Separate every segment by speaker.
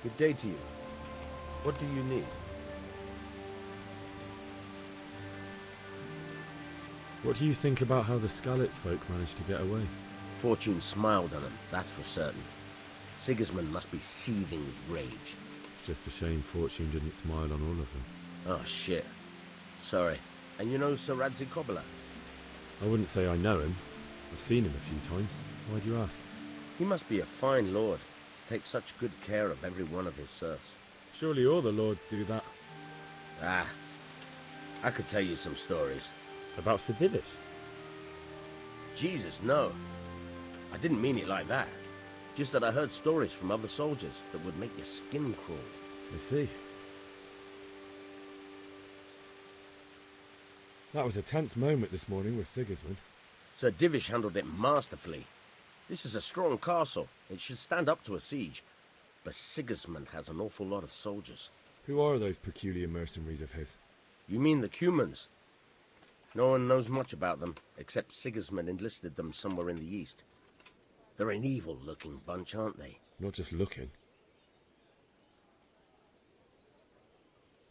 Speaker 1: Good day to you. What do you need?
Speaker 2: What do you think about how the Skalitz folk managed to get away?
Speaker 1: Fortune smiled on him, that's for certain. Sigismund must be seething with rage.
Speaker 2: It's just a shame Fortune didn't smile on all of them.
Speaker 1: Oh, shit. Sorry. And you know Sir Radzi Kobyla?
Speaker 2: I wouldn't say I know him. I've seen him a few times. Why do you ask?
Speaker 1: He must be a fine lord to take such good care of every one of his serfs.
Speaker 2: Surely all the lords do that.
Speaker 1: Ah, I could tell you some stories.
Speaker 2: About Sir Divish?
Speaker 1: Jesus, no. I didn't mean it like that. Just that I heard stories from other soldiers that would make your skin crawl.
Speaker 2: I see. That was a tense moment this morning with Sigismund.
Speaker 1: Sir Divish handled it masterfully. This is a strong castle. It should stand up to a siege. But Sigismund has an awful lot of soldiers.
Speaker 2: Who are those peculiar mercenaries of his?
Speaker 1: You mean the Cumans? No one knows much about them, except Sigismund enlisted them somewhere in the east. They're an evil-looking bunch, aren't they?
Speaker 2: Not just looking.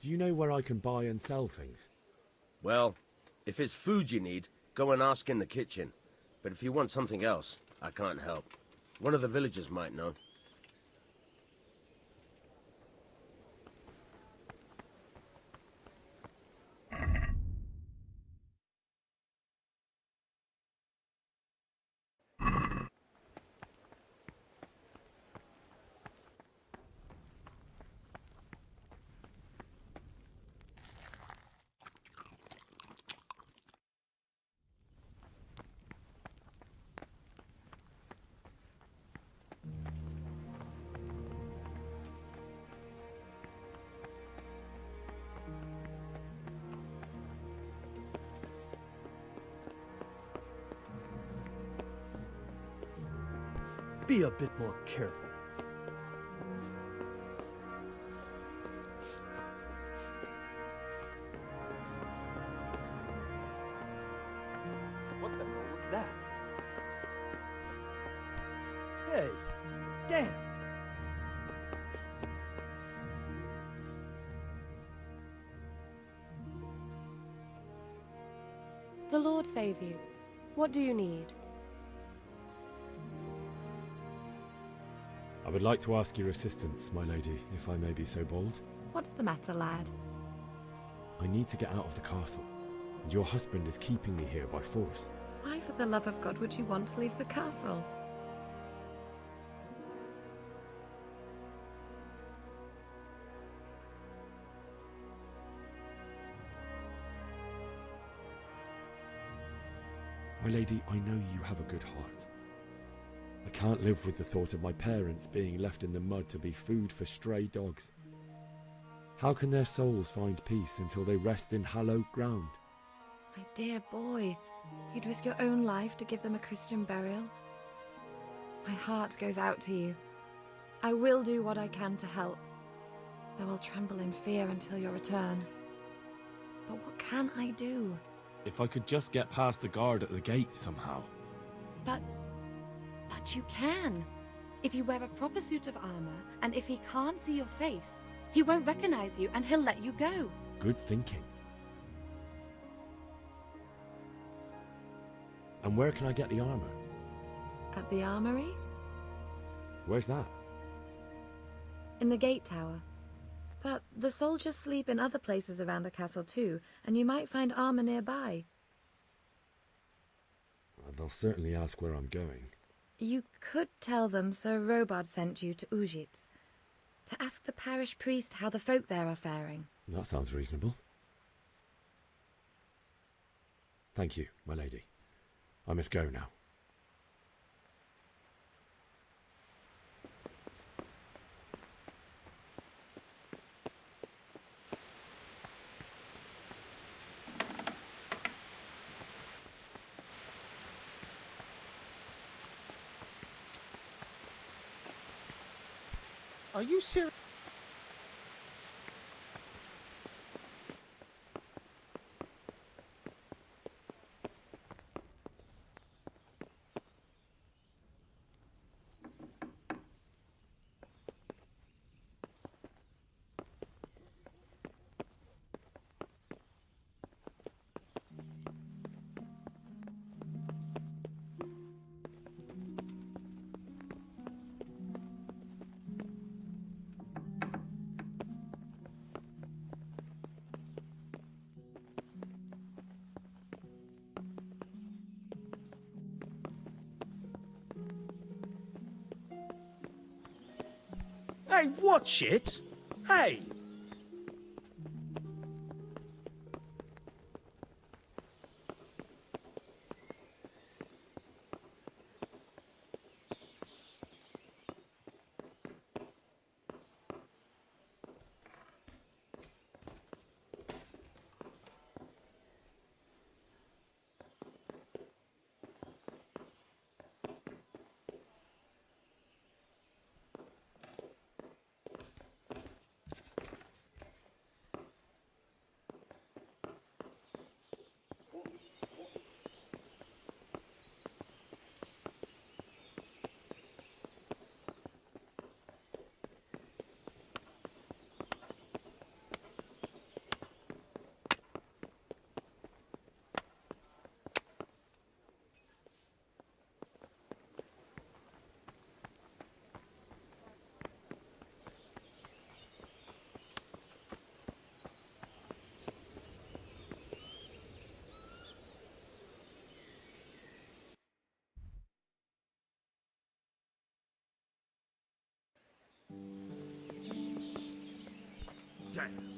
Speaker 2: Do you know where I can buy and sell things?
Speaker 1: Well, if it's food you need, go and ask in the kitchen. But if you want something else, I can't help. One of the villagers might know.
Speaker 3: Be a bit more careful. What the hell was that? Hey, damn!
Speaker 4: The Lord save you. What do you need?
Speaker 2: I would like to ask your assistance, my lady, if I may be so bold.
Speaker 4: What's the matter, lad?
Speaker 2: I need to get out of the castle, and your husband is keeping me here by force.
Speaker 4: Why, for the love of God, would you want to leave the castle?
Speaker 2: My lady, I know you have a good heart. I can't live with the thought of my parents being left in the mud to be food for stray dogs. How can their souls find peace until they rest in hallowed ground?
Speaker 4: My dear boy, you'd risk your own life to give them a Christian burial. My heart goes out to you. I will do what I can to help, though I'll tremble in fear until your return. But what can I do?
Speaker 2: If I could just get past the guard at the gate somehow.
Speaker 4: But you can. If you wear a proper suit of armor, and if he can't see your face, he won't recognize you and he'll let you go.
Speaker 2: Good thinking. And where can I get the armor?
Speaker 4: At the armory?
Speaker 2: Where's that?
Speaker 4: In the gate tower. But the soldiers sleep in other places around the castle too, and you might find armor nearby.
Speaker 2: Well, they'll certainly ask where I'm going.
Speaker 4: You could tell them Sir Robard sent you to Ujits, to ask the parish priest how the folk there are faring.
Speaker 2: That sounds reasonable. Thank you, my lady. I must go now.
Speaker 3: Are you serious?
Speaker 5: Hey, watch it! Hey! Damn.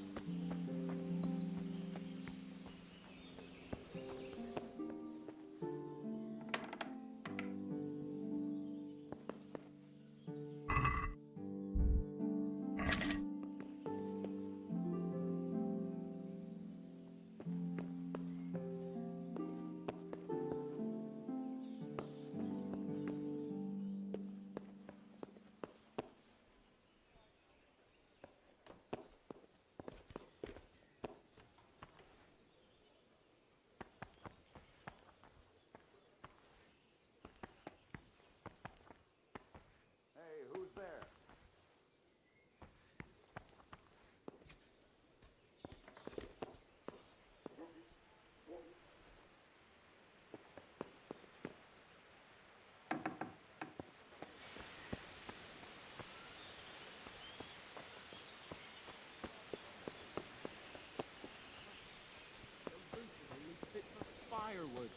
Speaker 6: Hey, who's there?
Speaker 7: Fit for firewood.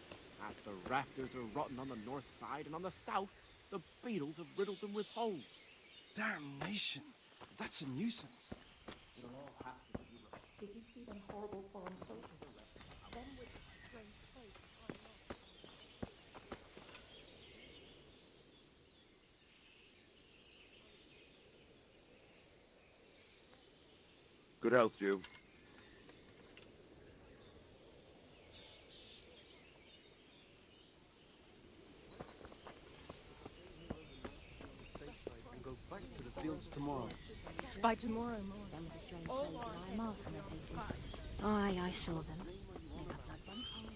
Speaker 7: As the rafters are rotten on the north side and on the south, the beetles have riddled them with holes.
Speaker 3: Damnation! That's a nuisance.
Speaker 7: It'll all have to be replaced.
Speaker 8: Did you see them horrible foreign soldiers?
Speaker 7: Them with strange faces.
Speaker 6: Good health, you.
Speaker 3: Go back to the fields tomorrow.
Speaker 8: By tomorrow morning. Them with the strange clothes and eye masks on their faces. Aye, I saw them. They looked like one whole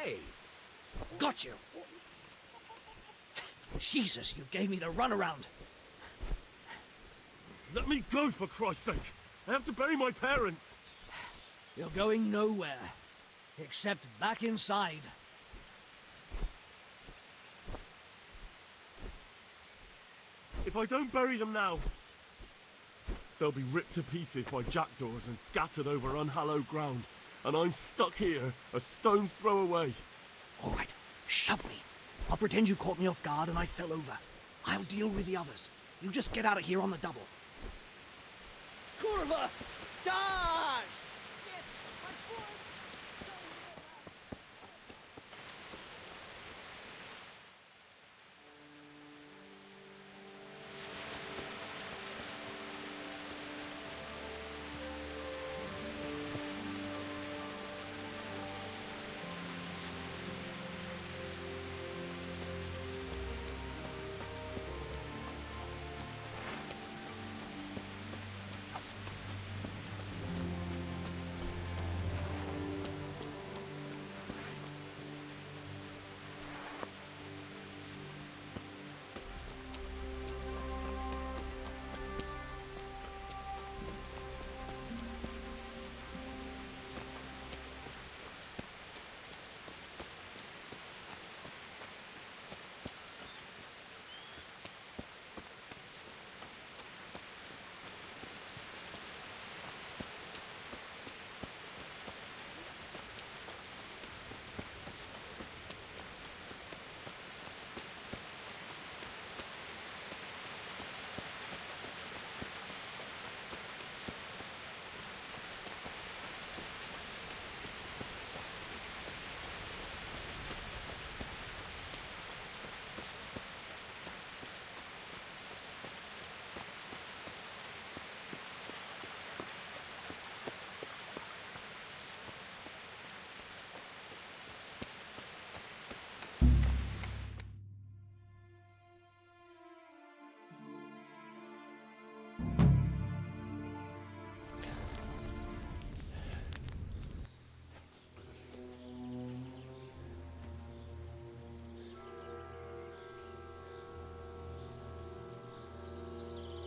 Speaker 5: Hey! Got you! Jesus, you gave me the runaround.
Speaker 6: Let me go, for Christ's sake! I have to bury my parents!
Speaker 5: You're going nowhere. Except back inside.
Speaker 6: If I don't bury them now, they'll be ripped to pieces by jackdaws and scattered over unhallowed ground, and I'm stuck here, a stone's throw away.
Speaker 5: All right, shove me. I'll pretend you caught me off guard and I fell over. I'll deal with the others. You just get out of here on the double. Curva! Die!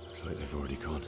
Speaker 2: Looks like they've already gone.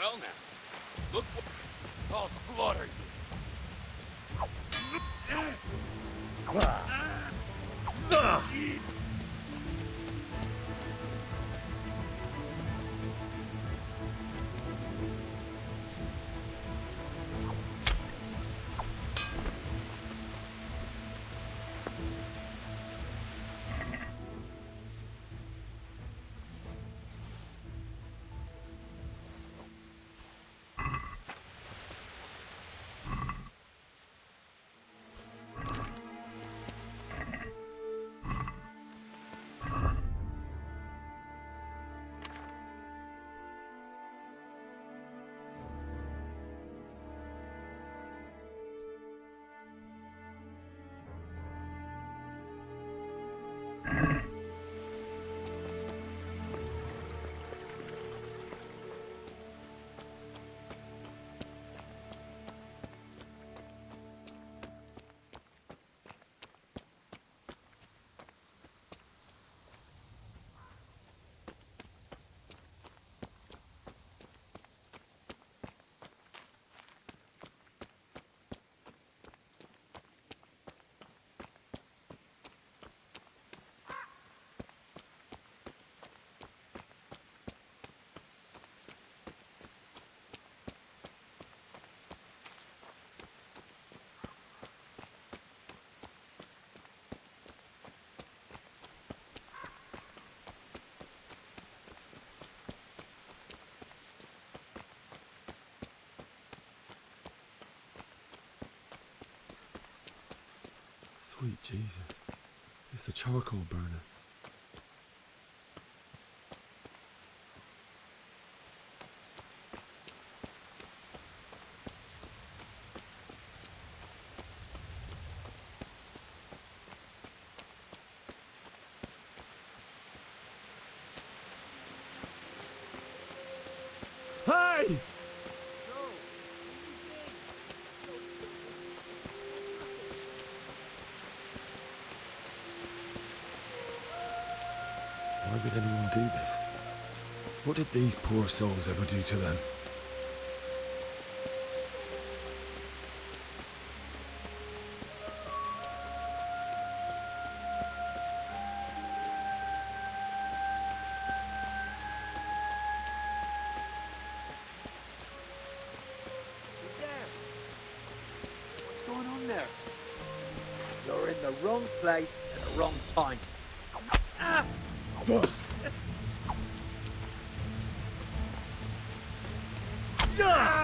Speaker 9: Well now, look what... I'll slaughter you.
Speaker 2: Sweet Jesus. It's the charcoal burner. Hey! Why would anyone do this? What did these poor souls ever do to them?
Speaker 10: Who's there? What's going on there? You're in the wrong place at the wrong time. Ah! Ah!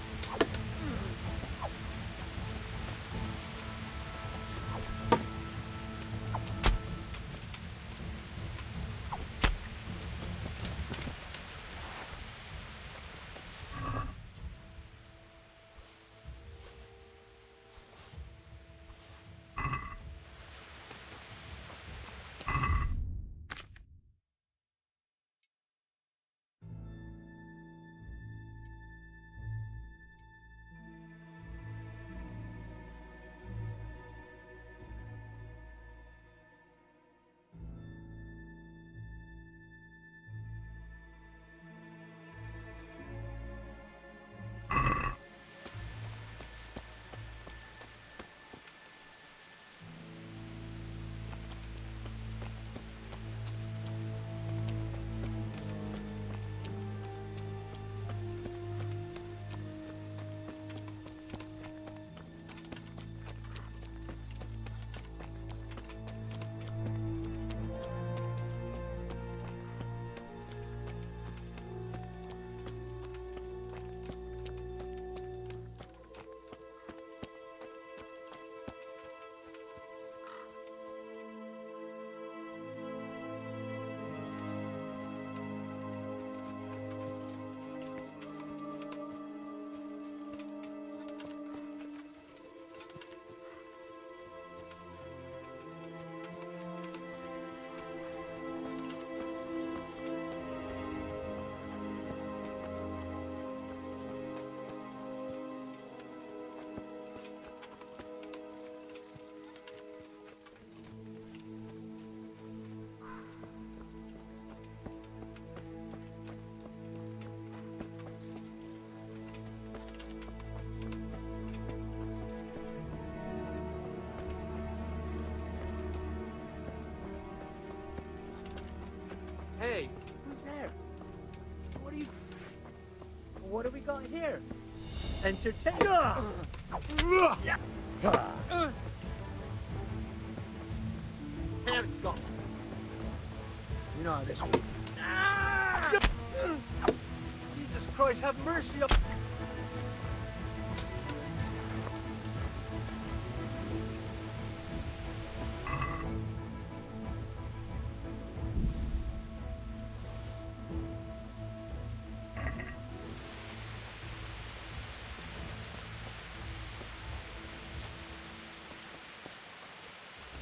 Speaker 10: Hey, who's there? What do we got here? Entertain. There you go. You know how this works. Jesus Christ, have mercy up.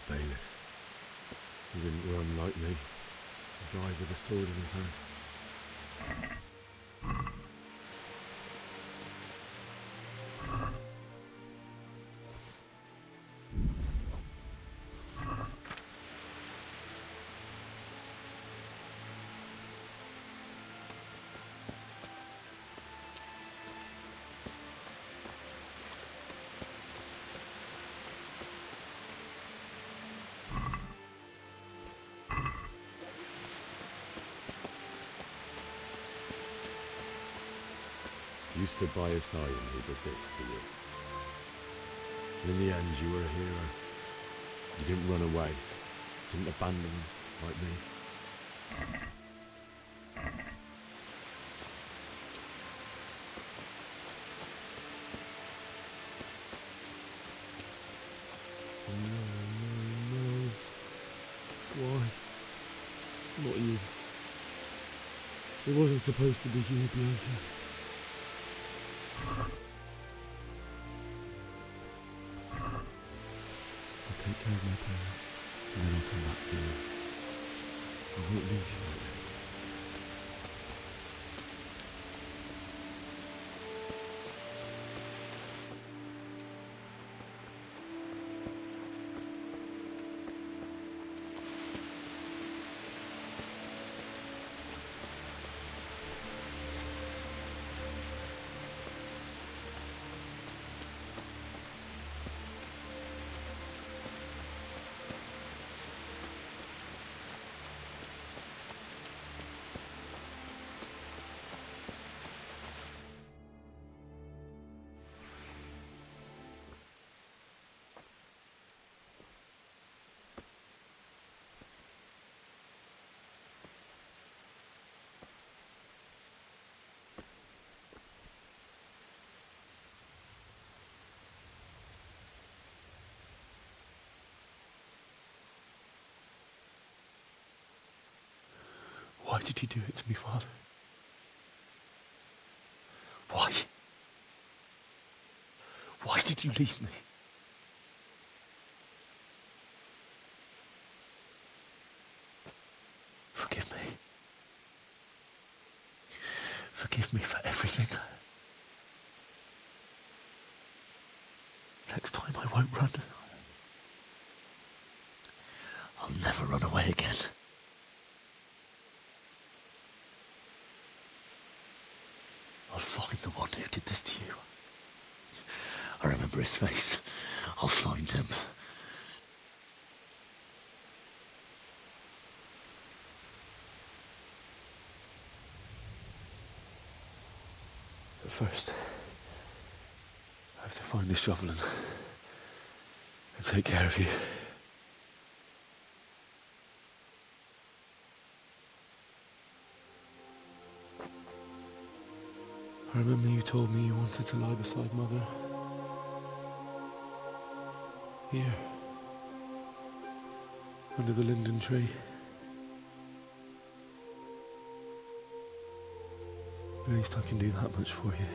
Speaker 2: Bailiff. He didn't run like me. He died with a sword in his hand. You stood by his side and he did this to you. And in the end, you were a hero. You didn't run away. Didn't abandon him like me. No, no, no. Why? Not you. It wasn't supposed to be you, Bianca. I'll take care of my parents, and then I'll come back for you. I won't leave you like this. Why did you do it to me, Father? Why? Why did you leave me? Forgive me. Forgive me for everything. Next time I won't run. I'll never run away again. I'll find the one who did this to you. I remember his face. I'll find him. But first, I have to find this shovel and take care of you. I remember you told me you wanted to lie beside Mother. Here. Under the linden tree. At least I can do that much for you.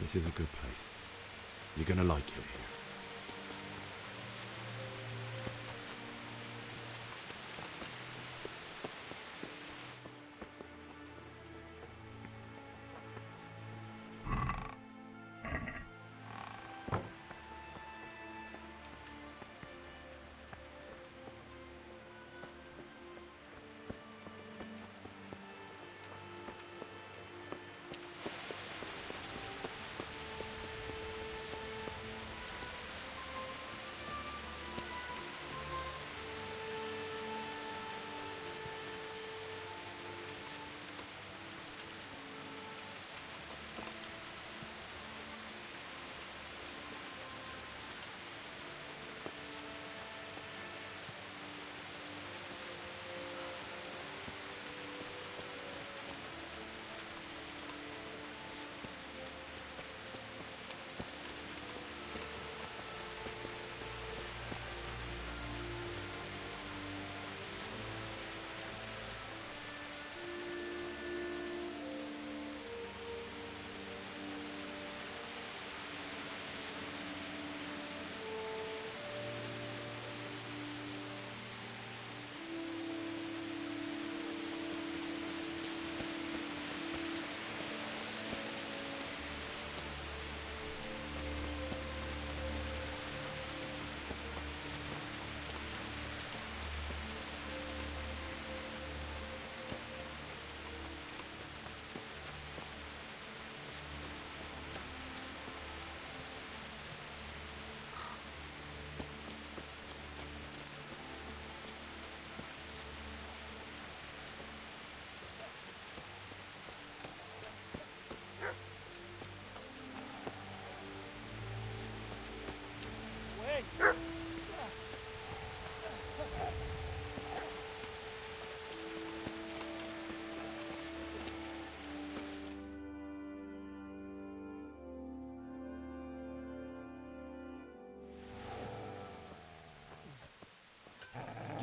Speaker 2: This is a good place. You're gonna like it here.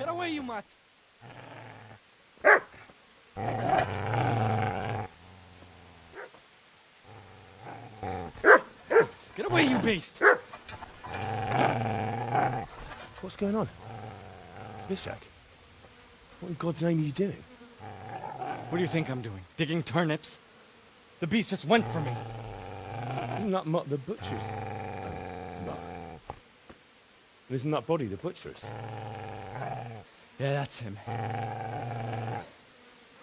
Speaker 7: Get away, you mutt! Get away, you beast!
Speaker 6: What's going on? Zbyszek, what in God's name are you doing?
Speaker 7: What do you think I'm doing? Digging turnips? The beast just went for me.
Speaker 6: Isn't that Mutt the butcher's? No. Isn't that body the butcher's?
Speaker 7: Yeah, that's him.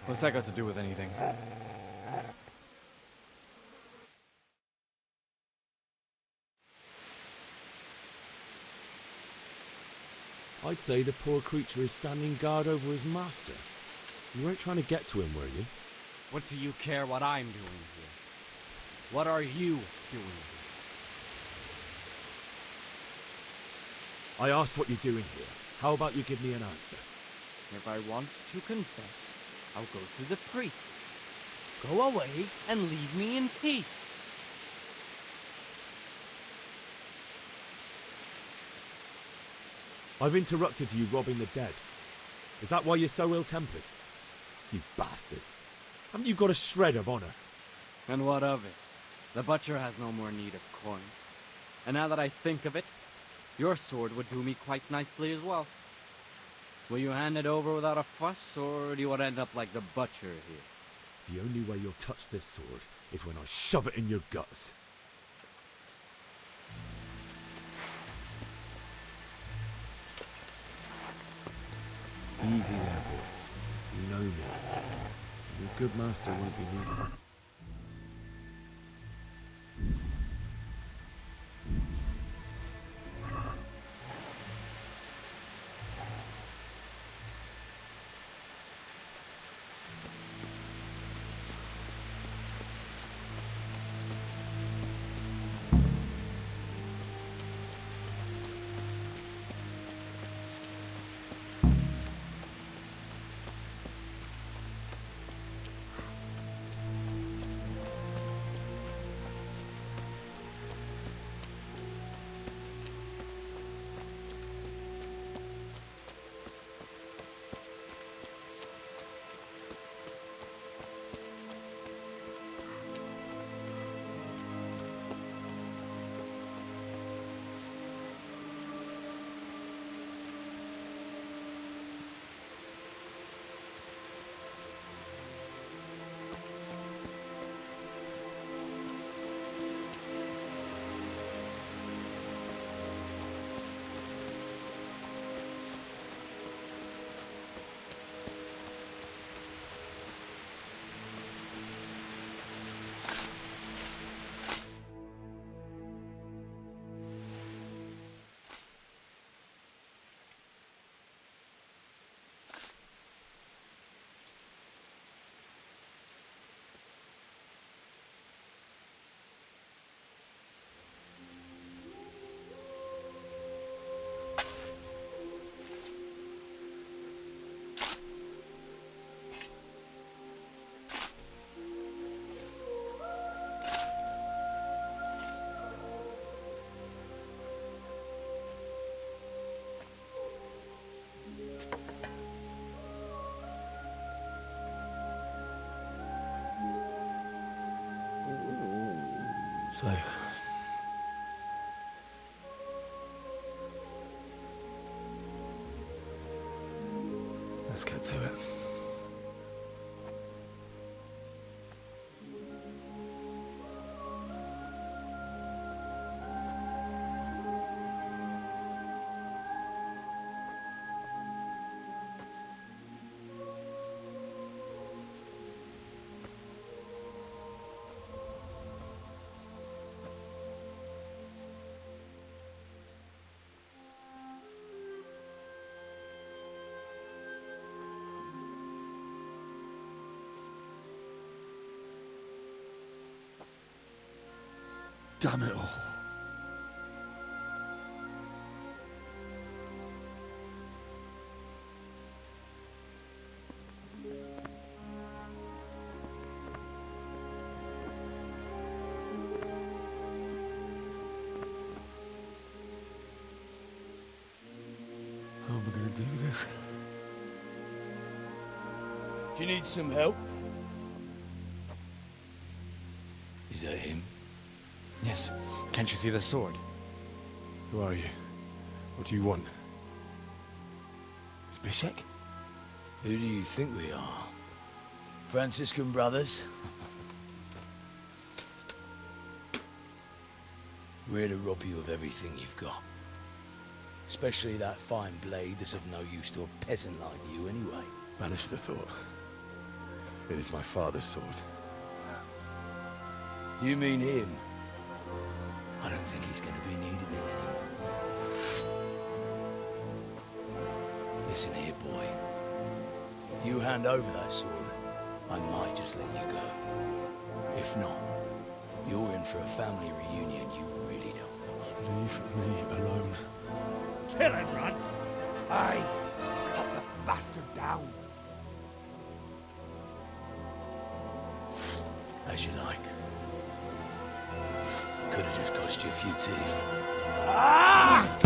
Speaker 7: What's that got to do with anything?
Speaker 2: I'd say the poor creature is standing guard over his master. You weren't trying to get to him, were you?
Speaker 7: What do you care what I'm doing here? What are you doing here?
Speaker 2: I asked what you're doing here. How about you give me an answer?
Speaker 7: If I want to confess, I'll go to the priest. Go away and leave me in peace.
Speaker 2: I've interrupted you robbing the dead. Is that why you're so ill-tempered? You bastard. Haven't you got a shred of honor?
Speaker 7: And what of it? The butcher has no more need of coin. And now that I think of it, your sword would do me quite nicely as well. Will you hand it over without a fuss, or do you want to end up like the butcher here?
Speaker 2: The only way you'll touch this sword is when I shove it in your guts. Easy there, boy. You know me. Your good master won't be needing it.
Speaker 6: So, let's get to it. Damn it all. How am I going to do this?
Speaker 11: Do you need some help? Is that him?
Speaker 12: Yes. Can't you see the sword?
Speaker 6: Who are you? What do you want?
Speaker 11: Zbyszek? Who do you think we are? Franciscan brothers? We're here to rob you of everything you've got. Especially that fine blade that's of no use to a peasant like you anyway.
Speaker 6: Banish the thought. It is my father's sword.
Speaker 11: You mean him? I don't think he's going to be needing it anymore. Listen here, boy. You hand over that sword, I might just let you go. If not, you're in for a family reunion you really don't want.
Speaker 6: Leave me alone.
Speaker 10: Kill him, Runt! Aye, cut the bastard down.
Speaker 11: As you like. Could have just cost you a few teeth.
Speaker 10: Ah!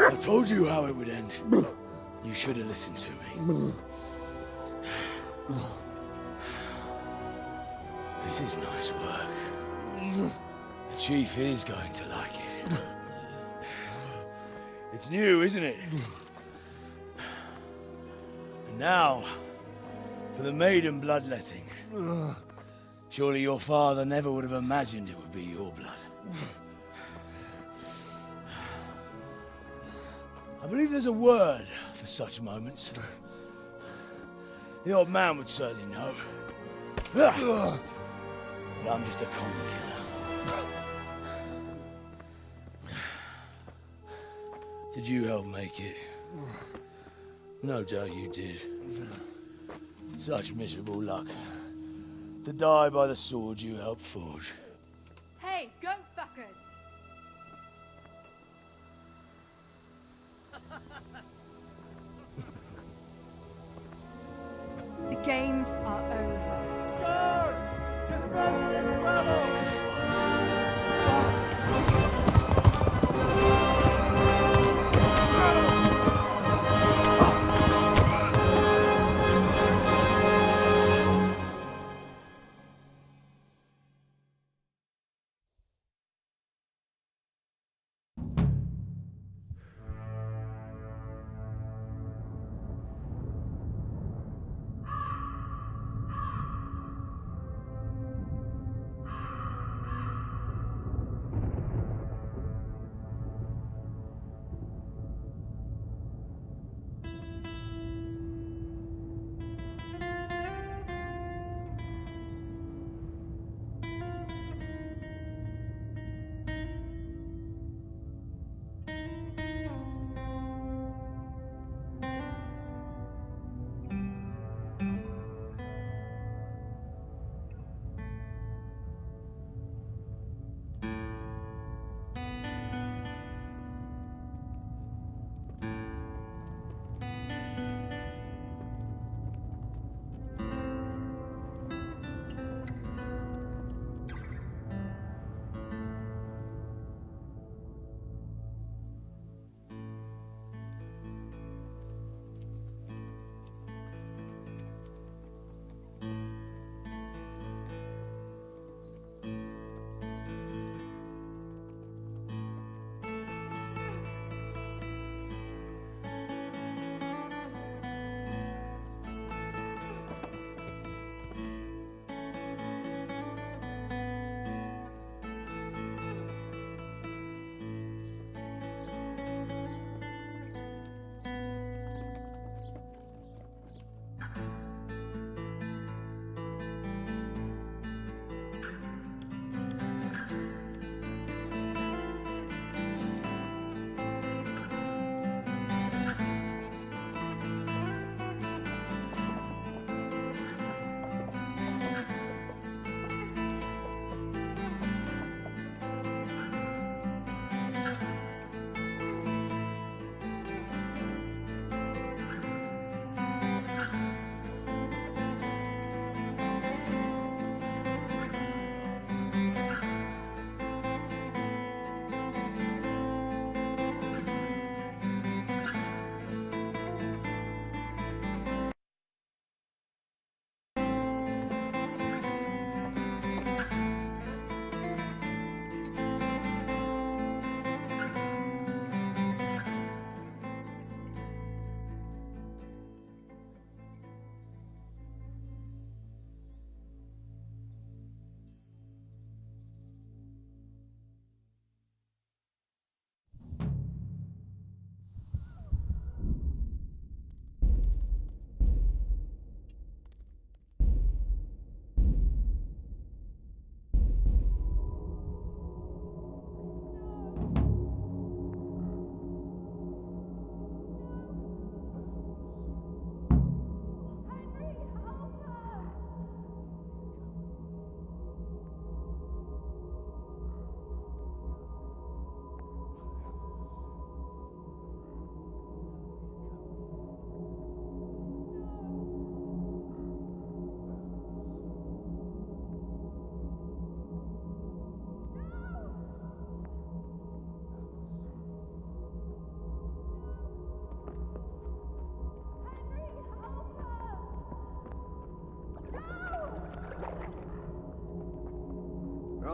Speaker 11: I told you how it would end. You should have listened to me. This is nice work. The chief is going to like it. It's new, isn't it? And now, for the maiden bloodletting. Surely your father never would have imagined it would be your blood. I believe there's a word for such moments. The old man would certainly know. But I'm just a common killer. Did you help make it? No doubt you did. Such miserable luck. To die by the sword you helped forge.
Speaker 13: Hey, go fuckers! The games are over.
Speaker 10: John! Disperse this rabble!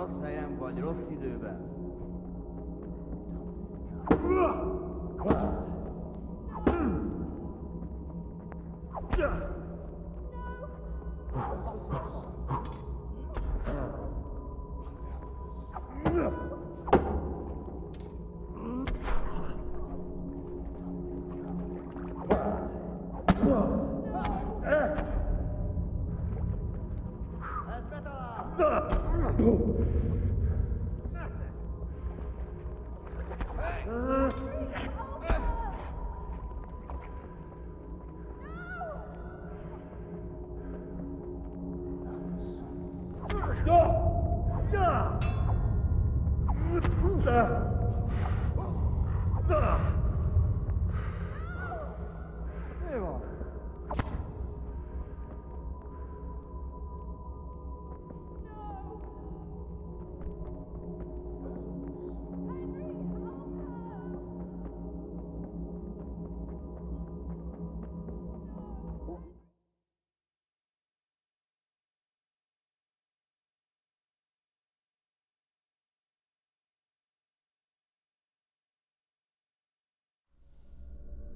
Speaker 14: Rossajam vagy rossz időben.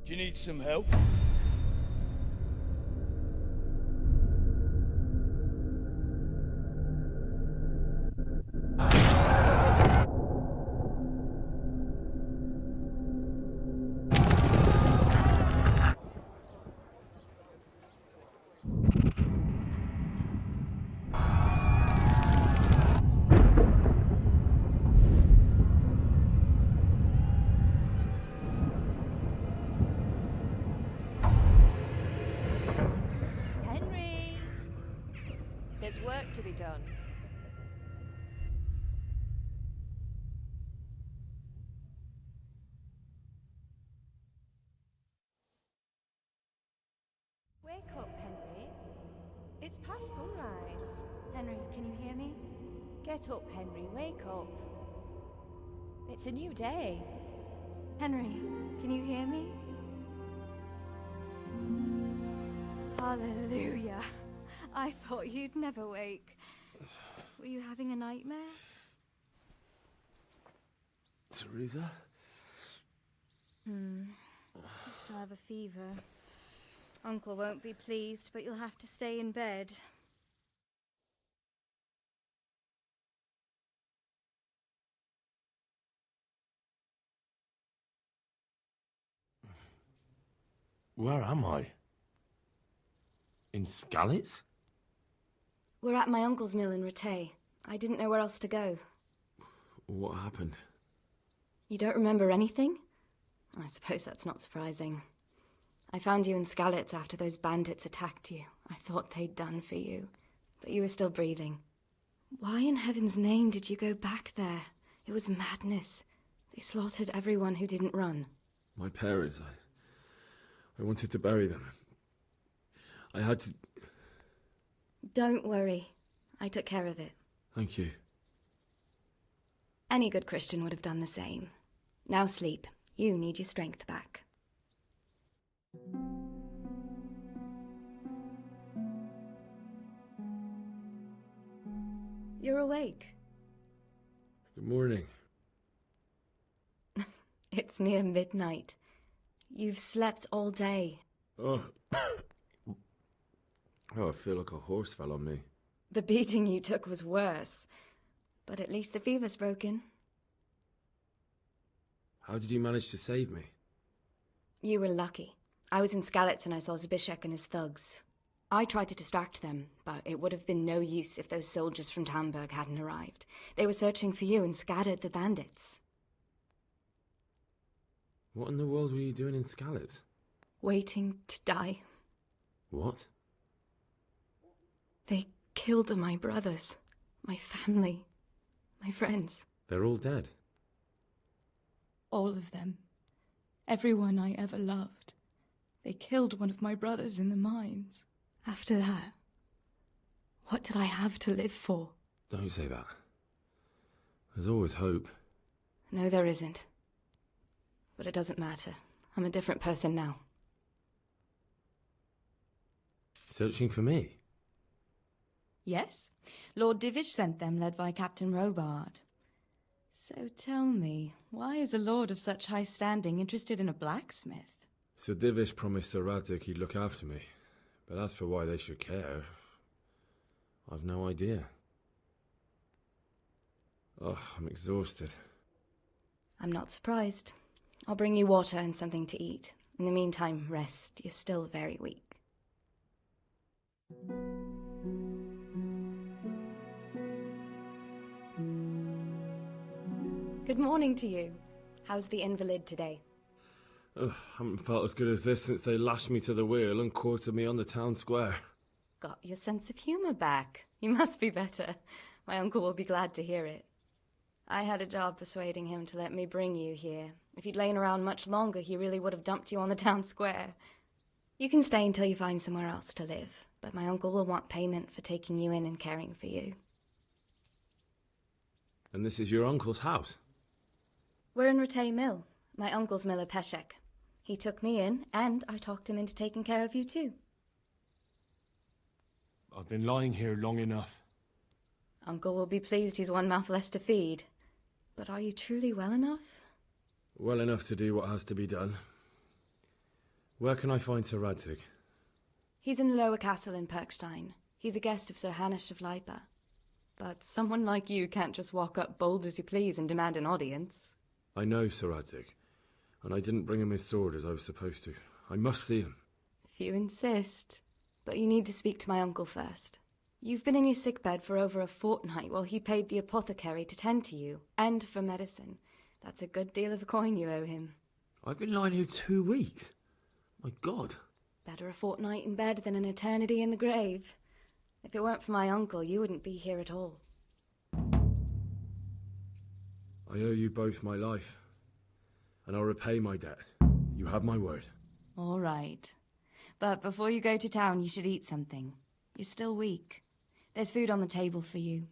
Speaker 11: Do you need some help?
Speaker 15: Henry! There's work to be done. Wake up, Henry. It's past sunrise.
Speaker 8: Henry, can you hear me?
Speaker 15: Get up, Henry. Wake up. It's a new day.
Speaker 8: Henry, can you hear me? Hallelujah. I thought you'd never wake. Were you having a nightmare?
Speaker 2: Teresa?
Speaker 8: You still have a fever. Uncle won't be pleased, but you'll have to stay in bed.
Speaker 6: Where am I? In Skalitz?
Speaker 4: We're at my uncle's mill in Rattay. I didn't know where else to go.
Speaker 2: What happened?
Speaker 4: You don't remember anything? I suppose that's not surprising. I found you in Skalitz after those bandits attacked you. I thought they'd done for you, but you were still breathing. Why in heaven's name did you go back there? It was madness. They slaughtered everyone who didn't run.
Speaker 2: My parents, I wanted to bury them. I had to...
Speaker 4: Don't worry. I took care of it.
Speaker 2: Thank you.
Speaker 4: Any good Christian would have done the same. Now sleep. You need your strength back. You're awake.
Speaker 2: Good morning.
Speaker 4: It's near midnight. You've slept all day.
Speaker 2: Oh. Oh, I feel like a horse fell on me.
Speaker 4: The beating you took was worse. But at least the fever's broken.
Speaker 2: How did you manage to save me?
Speaker 4: You were lucky. I was in Skalitz and I saw Zbyszek and his thugs. I tried to distract them, but it would have been no use if those soldiers from Tamburg hadn't arrived. They were searching for you and scattered the bandits.
Speaker 2: What in the world were you doing in Skalitz?
Speaker 4: Waiting to die.
Speaker 2: What?
Speaker 4: They killed my brothers, my family, my friends.
Speaker 2: They're all dead.
Speaker 13: All of them. Everyone I ever loved. They killed one of my brothers in the mines.
Speaker 4: After that, what did I have to live for?
Speaker 2: Don't say that. There's always hope.
Speaker 4: No, there isn't. But it doesn't matter. I'm a different person now.
Speaker 2: Searching for me?
Speaker 13: Yes, Lord Divish sent them, led by Captain Robard. So tell me, why is a lord of such high standing interested in a blacksmith?
Speaker 2: Sir Divish promised Sir Radzig he'd look after me, but as for why they should care, I've no idea. Oh, I'm exhausted.
Speaker 13: I'm not surprised. I'll bring you water and something to eat. In the meantime, rest. You're still very weak. Good morning to you. How's the invalid today?
Speaker 2: Ugh, haven't felt as good as this since they lashed me to the wheel and quartered me on the town square.
Speaker 13: Got your sense of humour back. You must be better. My uncle will be glad to hear it. I had a job persuading him to let me bring you here. If you'd lain around much longer, he really would have dumped you on the town square. You can stay until you find somewhere else to live, but my uncle will want payment for taking you in and caring for you.
Speaker 2: And this is your uncle's house?
Speaker 13: We're in Rattay Mill, my uncle's mill at Peshek. He took me in, and I talked him into taking care of you too.
Speaker 6: I've been lying here long enough.
Speaker 13: Uncle will be pleased he's one mouth less to feed. But are you truly well enough?
Speaker 2: Well enough to do what has to be done. Where can I find Sir Radzig?
Speaker 13: He's in the lower castle in Perkstein. He's a guest of Sir Hanush of Leipa. But someone like you can't just walk up bold as you please and demand an audience.
Speaker 2: I know Sir Radzig, and I didn't bring him his sword as I was supposed to. I must see him.
Speaker 13: If you insist. But you need to speak to my uncle first. You've been in your sickbed for over a fortnight while he paid the apothecary to tend to you, and for medicine. That's a good deal of a coin you owe him.
Speaker 2: I've been lying here 2 weeks. My God.
Speaker 13: Better a fortnight in bed than an eternity in the grave. If it weren't for my uncle, you wouldn't be here at all.
Speaker 2: I owe you both my life, and I'll repay my debt. You have my word.
Speaker 13: All right. But before you go to town, you should eat something. You're still weak. There's food on the table for you.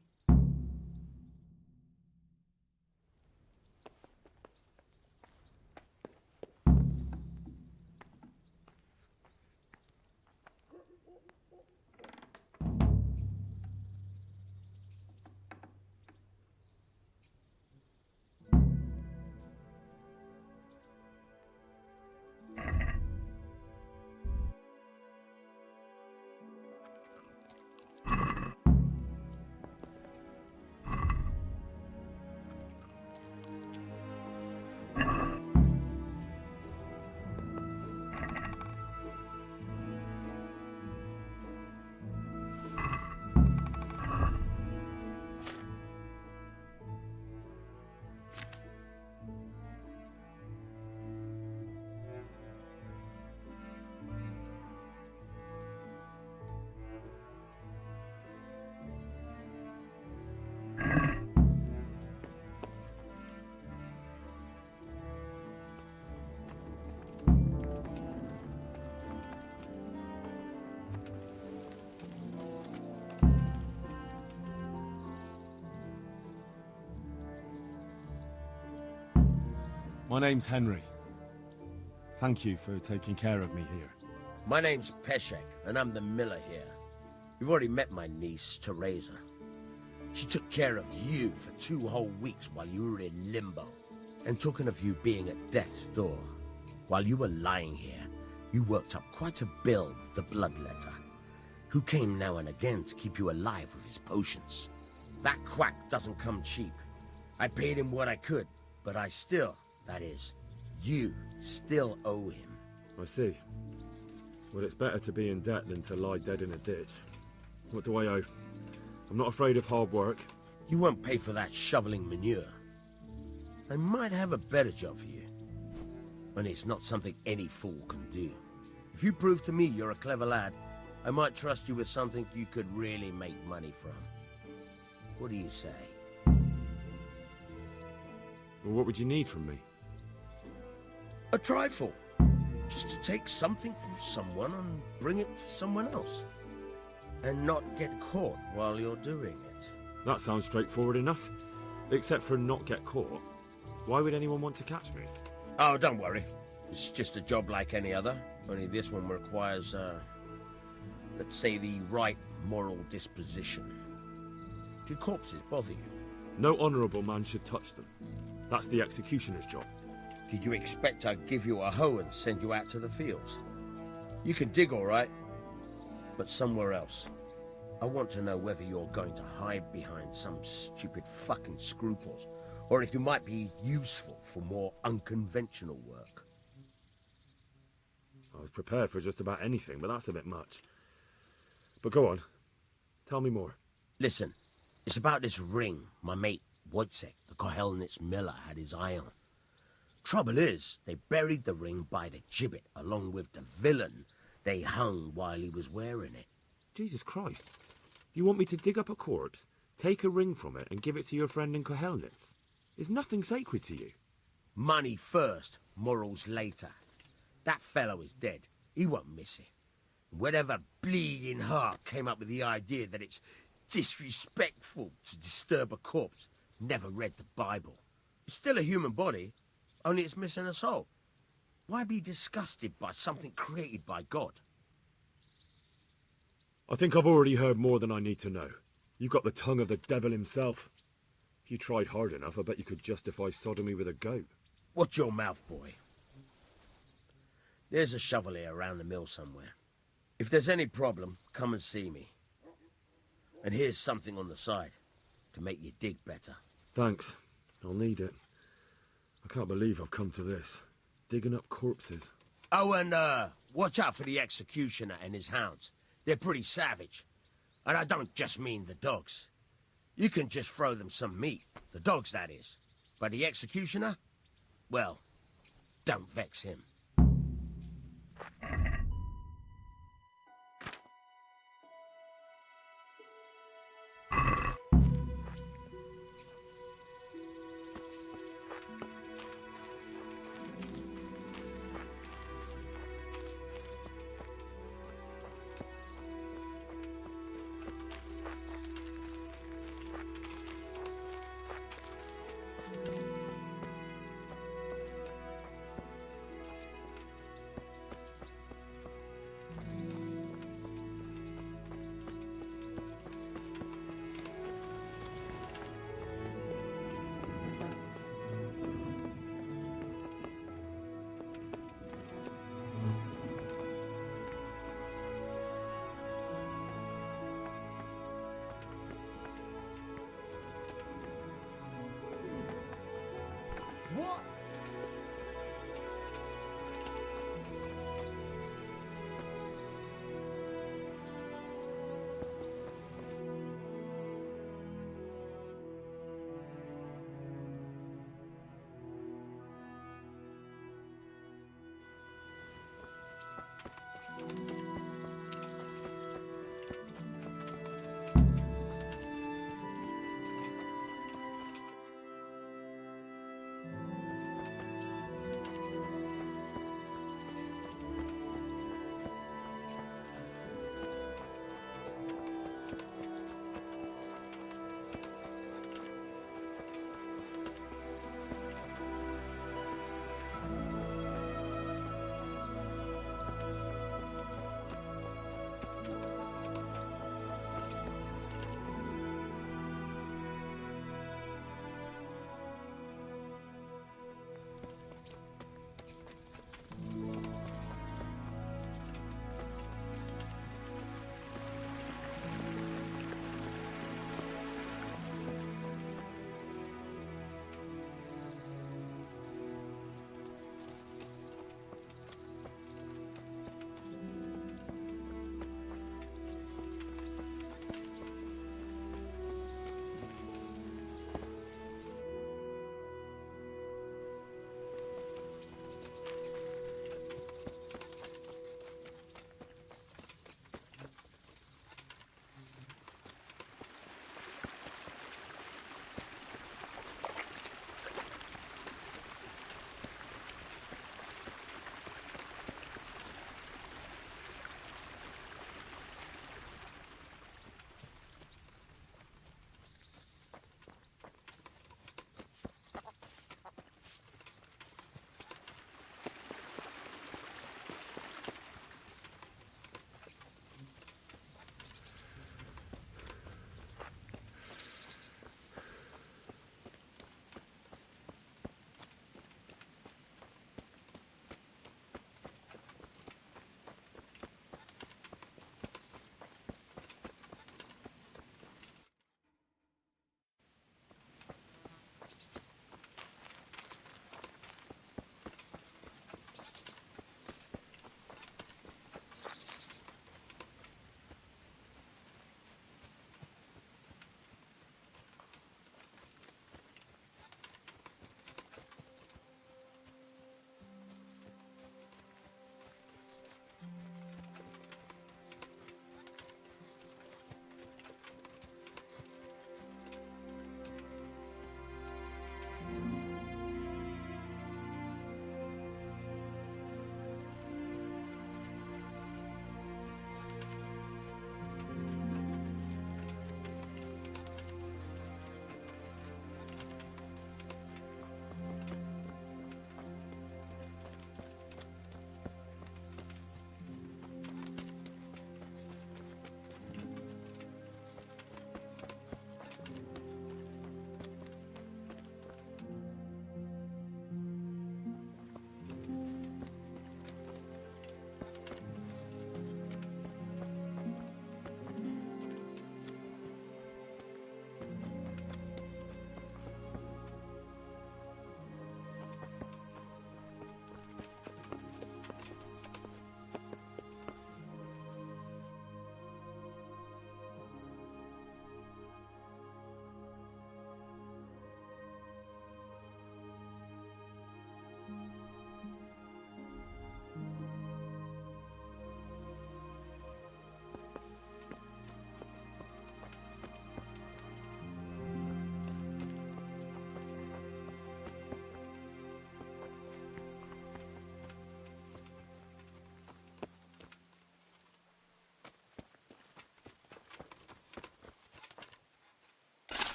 Speaker 6: My name's Henry. Thank you for taking care of me here.
Speaker 1: My name's Peshek, and I'm the miller here. You've already met my niece, Teresa. She took care of you for 2 whole weeks while you were in limbo. And talking of you being at death's door, while you were lying here, you worked up quite a bill with the bloodletter, who came now and again to keep you alive with his potions. That quack doesn't come cheap. I paid him what I could, but I still, that is, you still owe him.
Speaker 2: I see. Well, it's better to be in debt than to lie dead in a ditch. What do I owe? I'm not afraid of hard work.
Speaker 1: You won't pay for that shoveling manure. I might have a better job for you. And it's not something any fool can do. If you prove to me you're a clever lad, I might trust you with something you could really make money from. What do you say?
Speaker 2: Well, what would you need from me?
Speaker 1: A trifle. Just to take something from someone and bring it to someone else. And not get caught while you're doing it.
Speaker 2: That sounds straightforward enough. Except for not get caught. Why would anyone want to catch me?
Speaker 1: Oh, don't worry. It's just a job like any other. Only this one requires, let's say, the right moral disposition. Do corpses bother you?
Speaker 2: No honourable man should touch them. That's the executioner's job.
Speaker 1: Did you expect I'd give you a hoe and send you out to the fields? You can dig all right, but somewhere else. I want to know whether you're going to hide behind some stupid fucking scruples, or if you might be useful for more unconventional work.
Speaker 2: I was prepared for just about anything, but that's a bit much. But go on. Tell me more.
Speaker 1: Listen, it's about this ring my mate Wojciech, the Kohelnitz miller, had his eye on. Trouble is, they buried the ring by the gibbet, along with the villain they hung while he was wearing it.
Speaker 2: Jesus Christ. You want me to dig up a corpse, take a ring from it, and give it to your friend in Kohelnitz? Is nothing sacred to you?
Speaker 1: Money first, morals later. That fellow is dead. He won't miss it. Whatever bleeding heart came up with the idea that it's disrespectful to disturb a corpse never read the Bible. It's still a human body, only it's missing a soul. Why be disgusted by something created by God?
Speaker 2: I think I've already heard more than I need to know. You've got the tongue of the devil himself. If you tried hard enough, I bet you could justify sodomy with a goat.
Speaker 1: Watch your mouth, boy. There's a shovel here around the mill somewhere. If there's any problem, come and see me. And here's something on the side to make you dig better.
Speaker 2: Thanks. I'll need it. I can't believe I've come to this. Digging up corpses.
Speaker 1: Oh, and watch out for the executioner and his hounds. They're pretty savage. And I don't just mean the dogs. You can just throw them some meat. The dogs, that is. But the executioner? Well, don't vex him.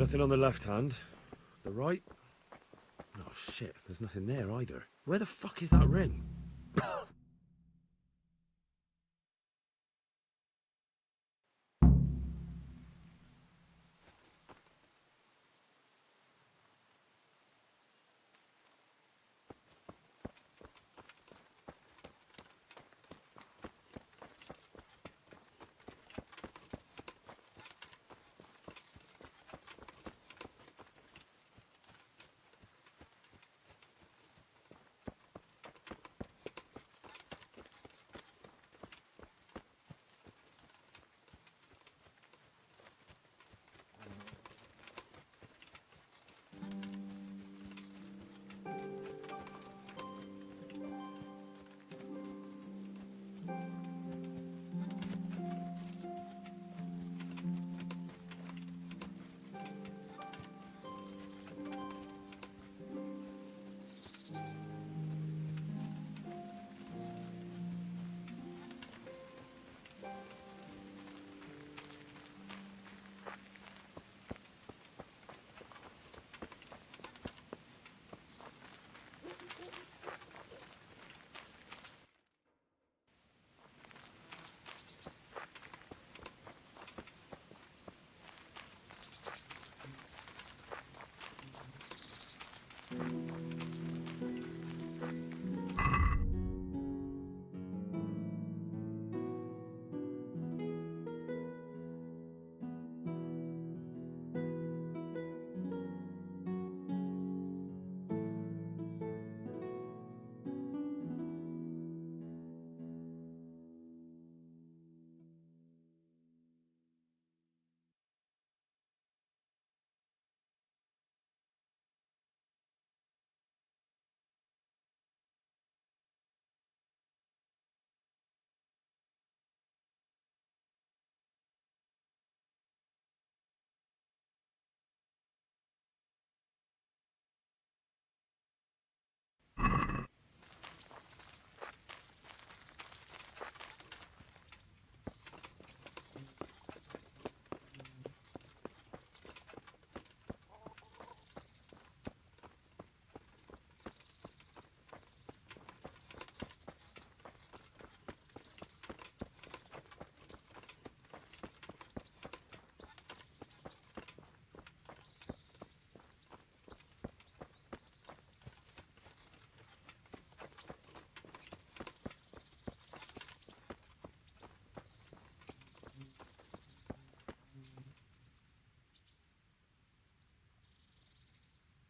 Speaker 2: Nothing on the left hand. The right? Oh shit, there's nothing there either. Where the fuck is that ring?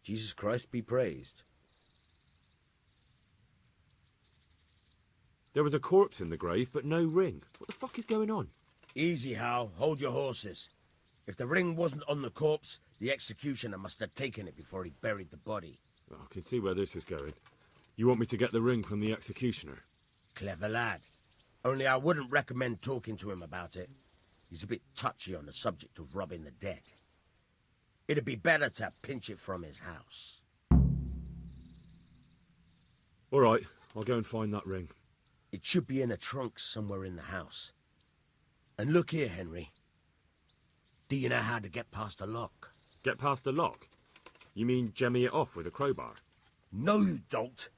Speaker 1: Jesus Christ be praised.
Speaker 2: There was a corpse in the grave, but no ring. What the fuck is going on?
Speaker 1: Easy, Hal. Hold your horses. If the ring wasn't on the corpse, the executioner must have taken it before he buried the body.
Speaker 2: Oh, I can see where this is going. You want me to get the ring from the executioner?
Speaker 1: Clever lad. Only I wouldn't recommend talking to him about it. He's a bit touchy on the subject of robbing the dead. It'd be better to pinch it from his house.
Speaker 2: All right, I'll go and find that ring.
Speaker 1: It should be in a trunk somewhere in the house. And look here, Henry. Do you know how to get past a lock?
Speaker 2: Get past a lock? You mean jemmy it off with a crowbar?
Speaker 1: No, you don't.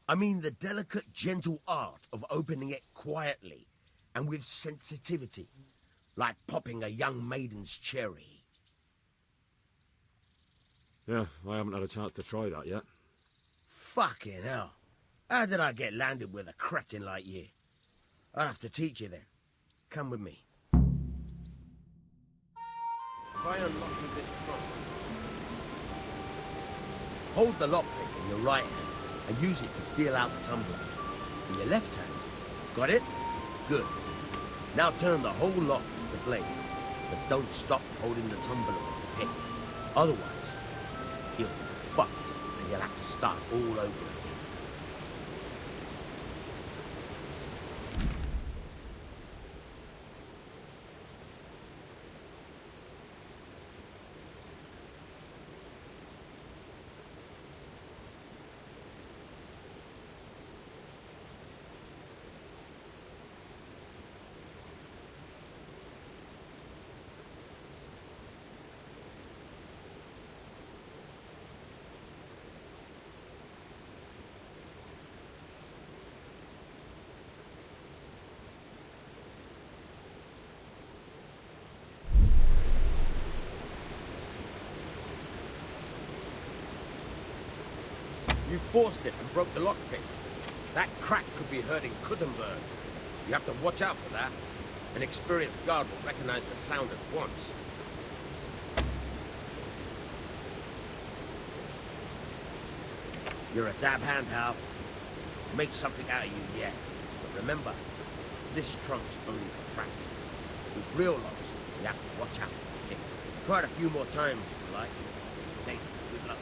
Speaker 1: I mean the delicate, gentle art of opening it quietly and with sensitivity, like popping a young maiden's cherry.
Speaker 2: Yeah, I haven't had a chance to try that yet.
Speaker 1: Fucking hell. How did I get landed with a cretin like you? I'll have to teach you then. Come with me. Try unlocking this trunk. Hold the lockpick in your right hand and use it to feel out the tumbler. In your left hand. Got it? Good. Now turn the whole lock with the blade, but don't stop holding the tumbler with the pick. Otherwise, you'll be fucked and you'll have to start all over again. you forced it and broke the lockpick. That crack could be hurting Kuttenberg. You have to watch out for that. An experienced guard will recognize the sound at once. You're a dab hand, Hal. Make something out of you yet. But remember, this trunk's only for practice. With real locks, you have to watch out. Okay? Try it a few more times if you like. Thank you. Good luck.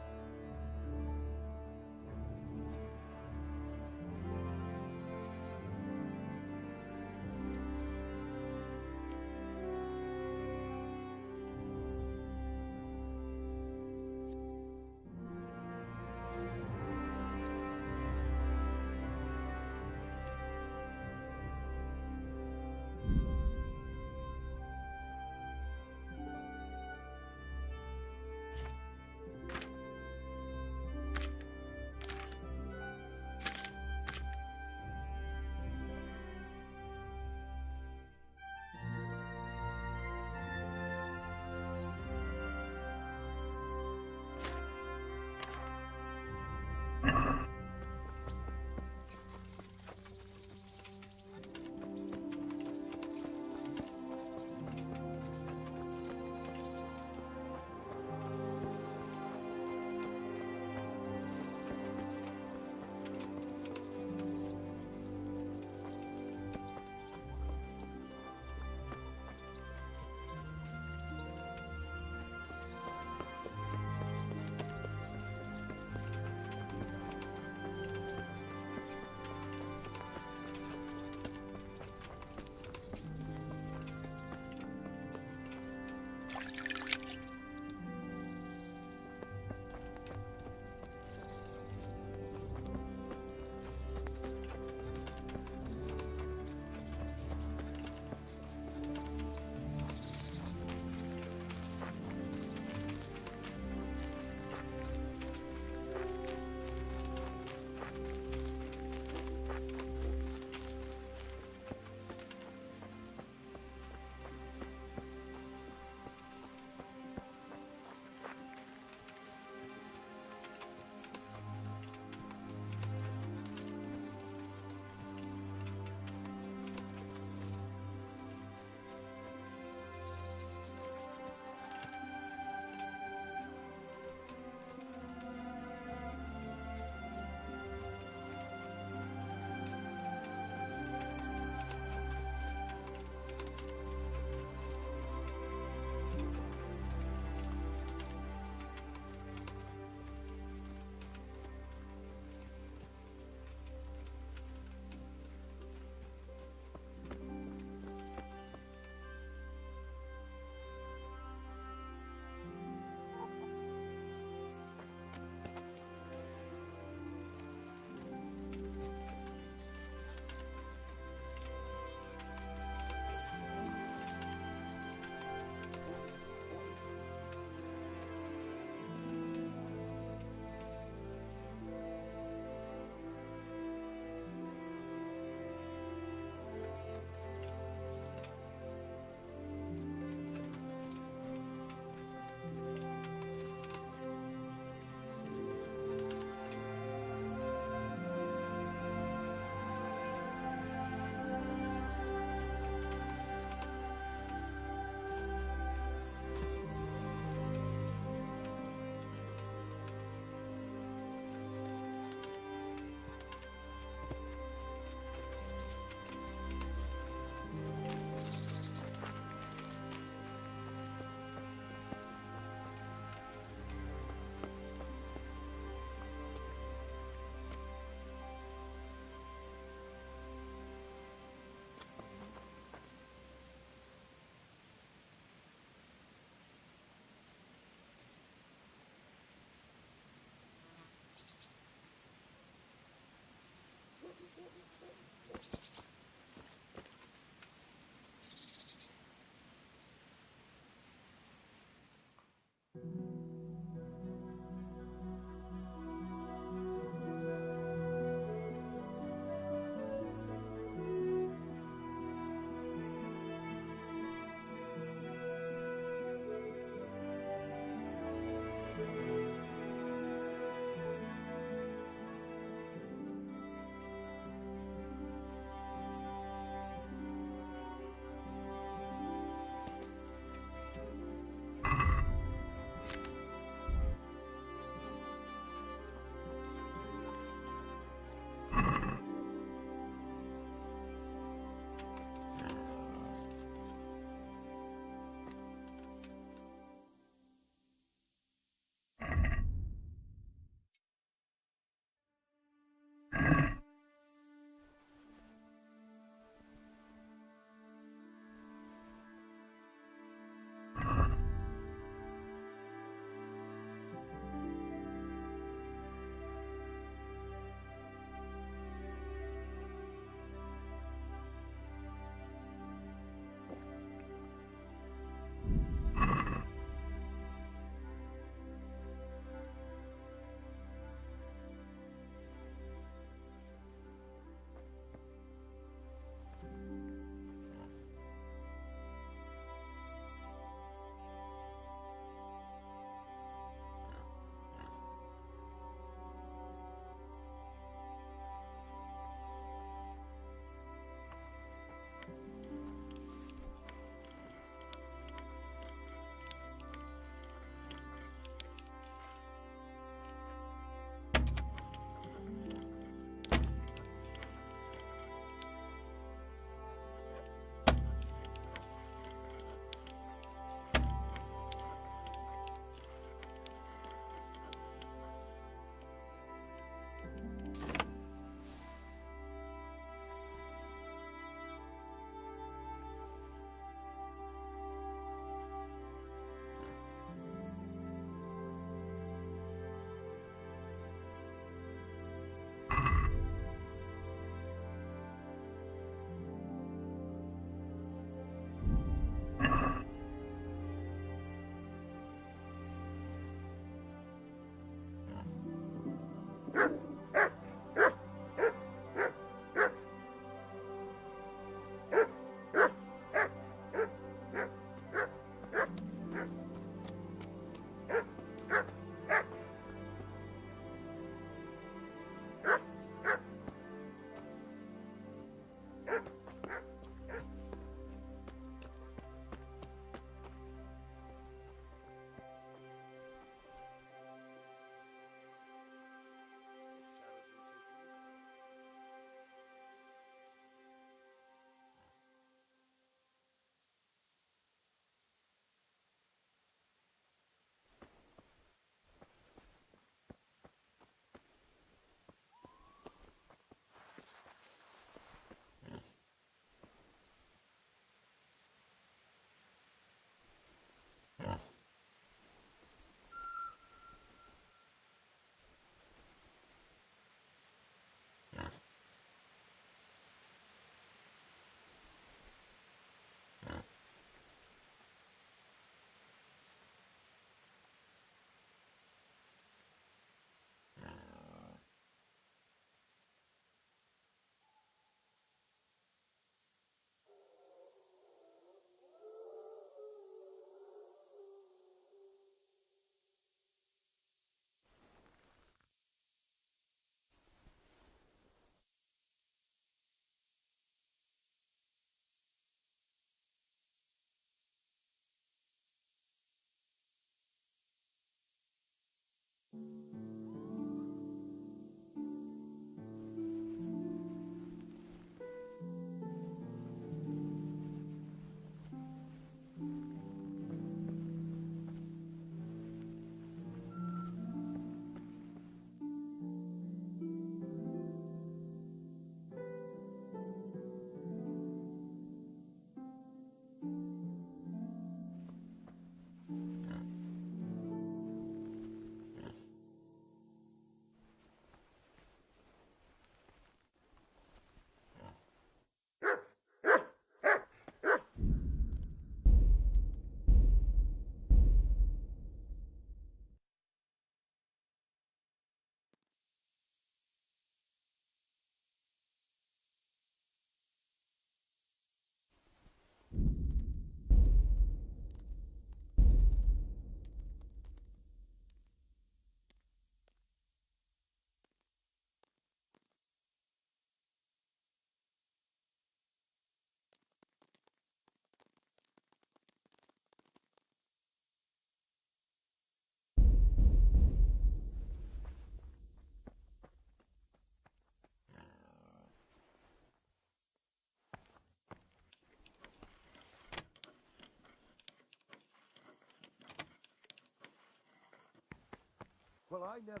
Speaker 14: Well, I never...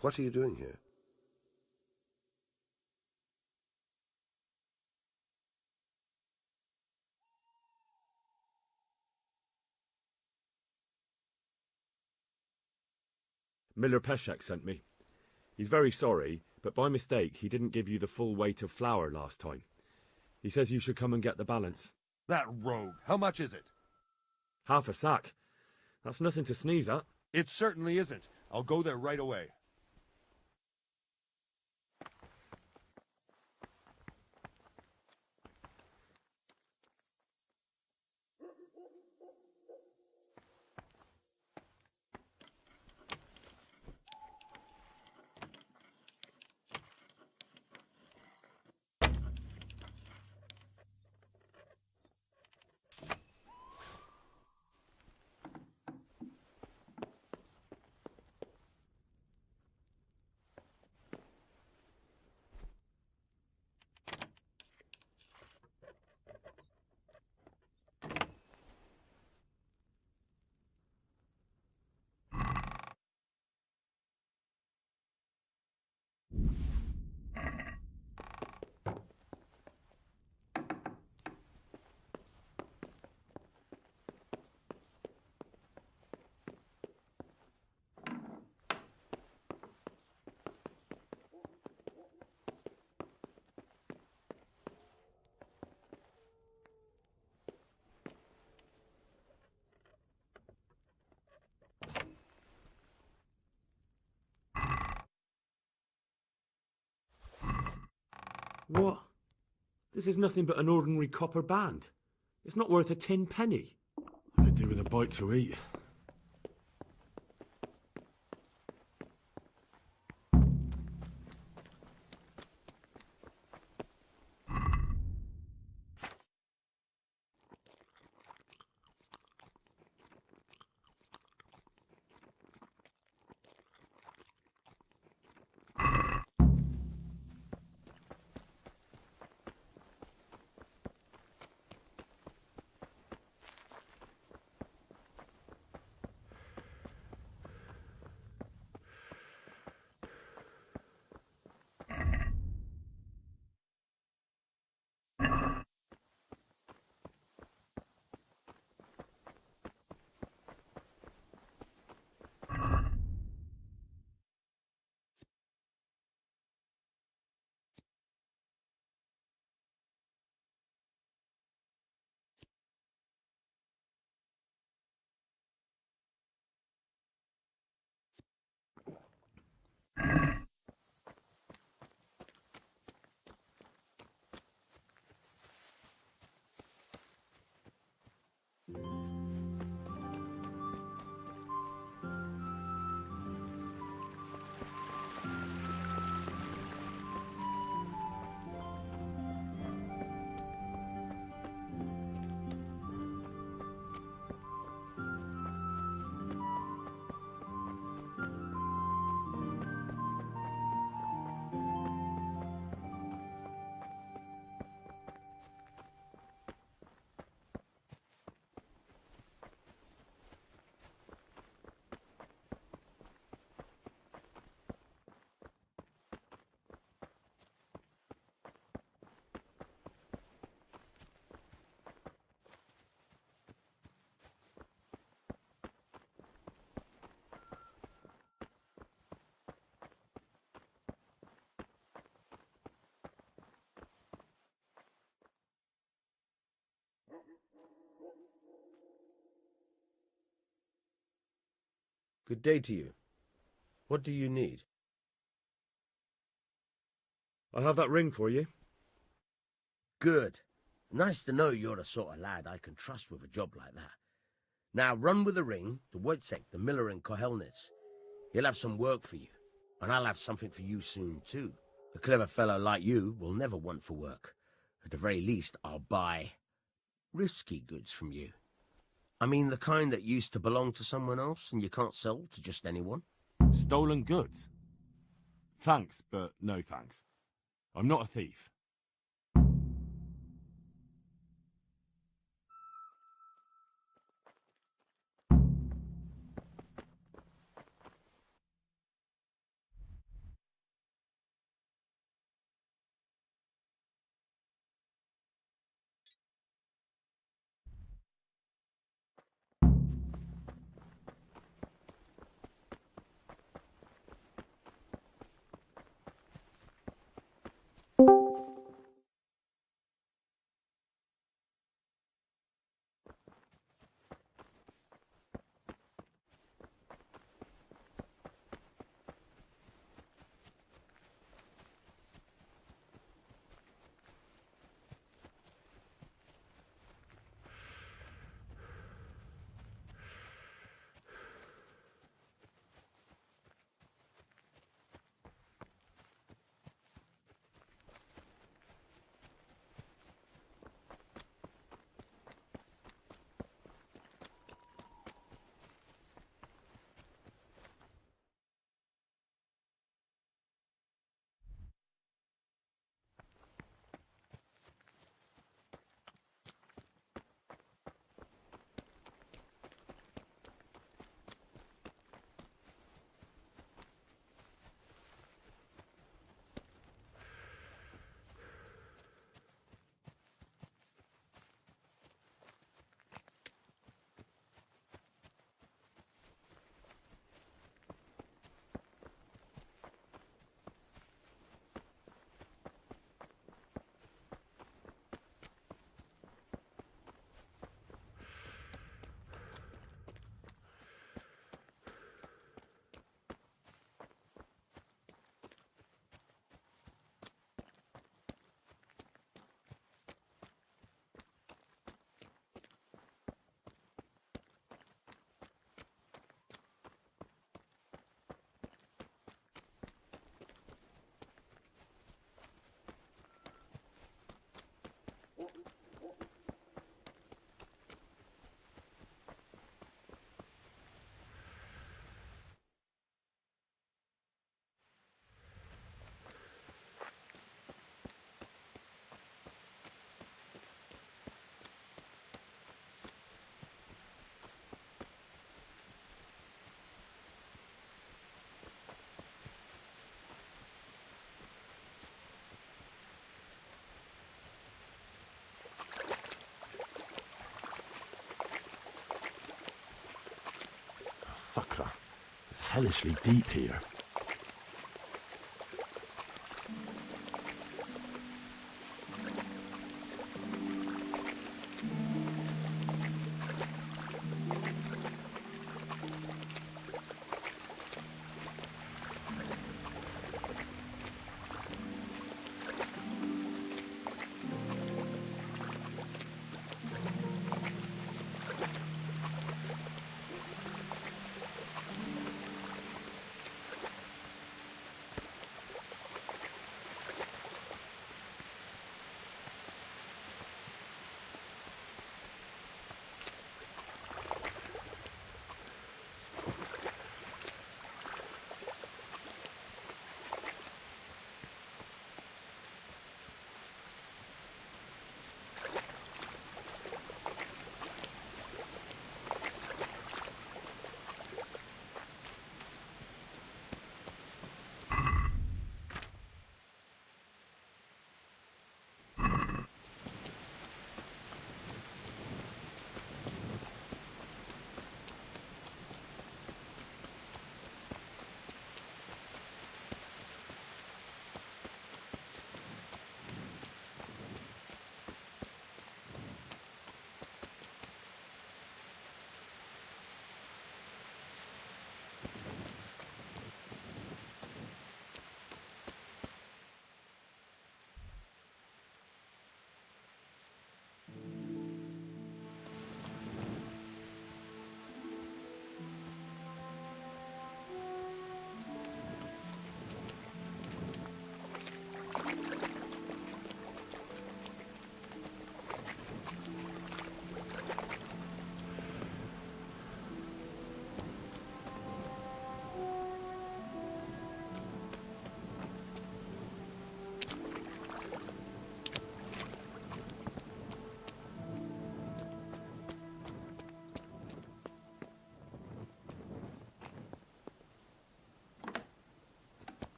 Speaker 16: What are you doing here?
Speaker 2: Miller Peshek sent me. He's very sorry, but by mistake he didn't give you the full weight of flour last time. He says you should come and get the balance.
Speaker 17: That rogue. How much is it?
Speaker 2: Half a sack. That's nothing to sneeze at.
Speaker 17: It certainly isn't. I'll go there right away.
Speaker 2: What? This is nothing but an ordinary copper band. It's not worth a 10 penny.
Speaker 6: I could do with a bite to eat.
Speaker 1: Good day to you. What do you need?
Speaker 2: I have that ring for you.
Speaker 1: Good. Nice to know you're the sort of lad I can trust with a job like that. Now run with the ring to Wojciech, the miller in Kohelnitz. He'll have some work for you, and I'll have something for you soon too. A clever fellow like you will never want for work. At the very least, I'll buy risky goods from you. I mean the kind that used to belong to someone else and you can't sell to just anyone.
Speaker 6: Stolen goods? Thanks, but no thanks. I'm not a thief.
Speaker 2: Sakra. It's hellishly deep here.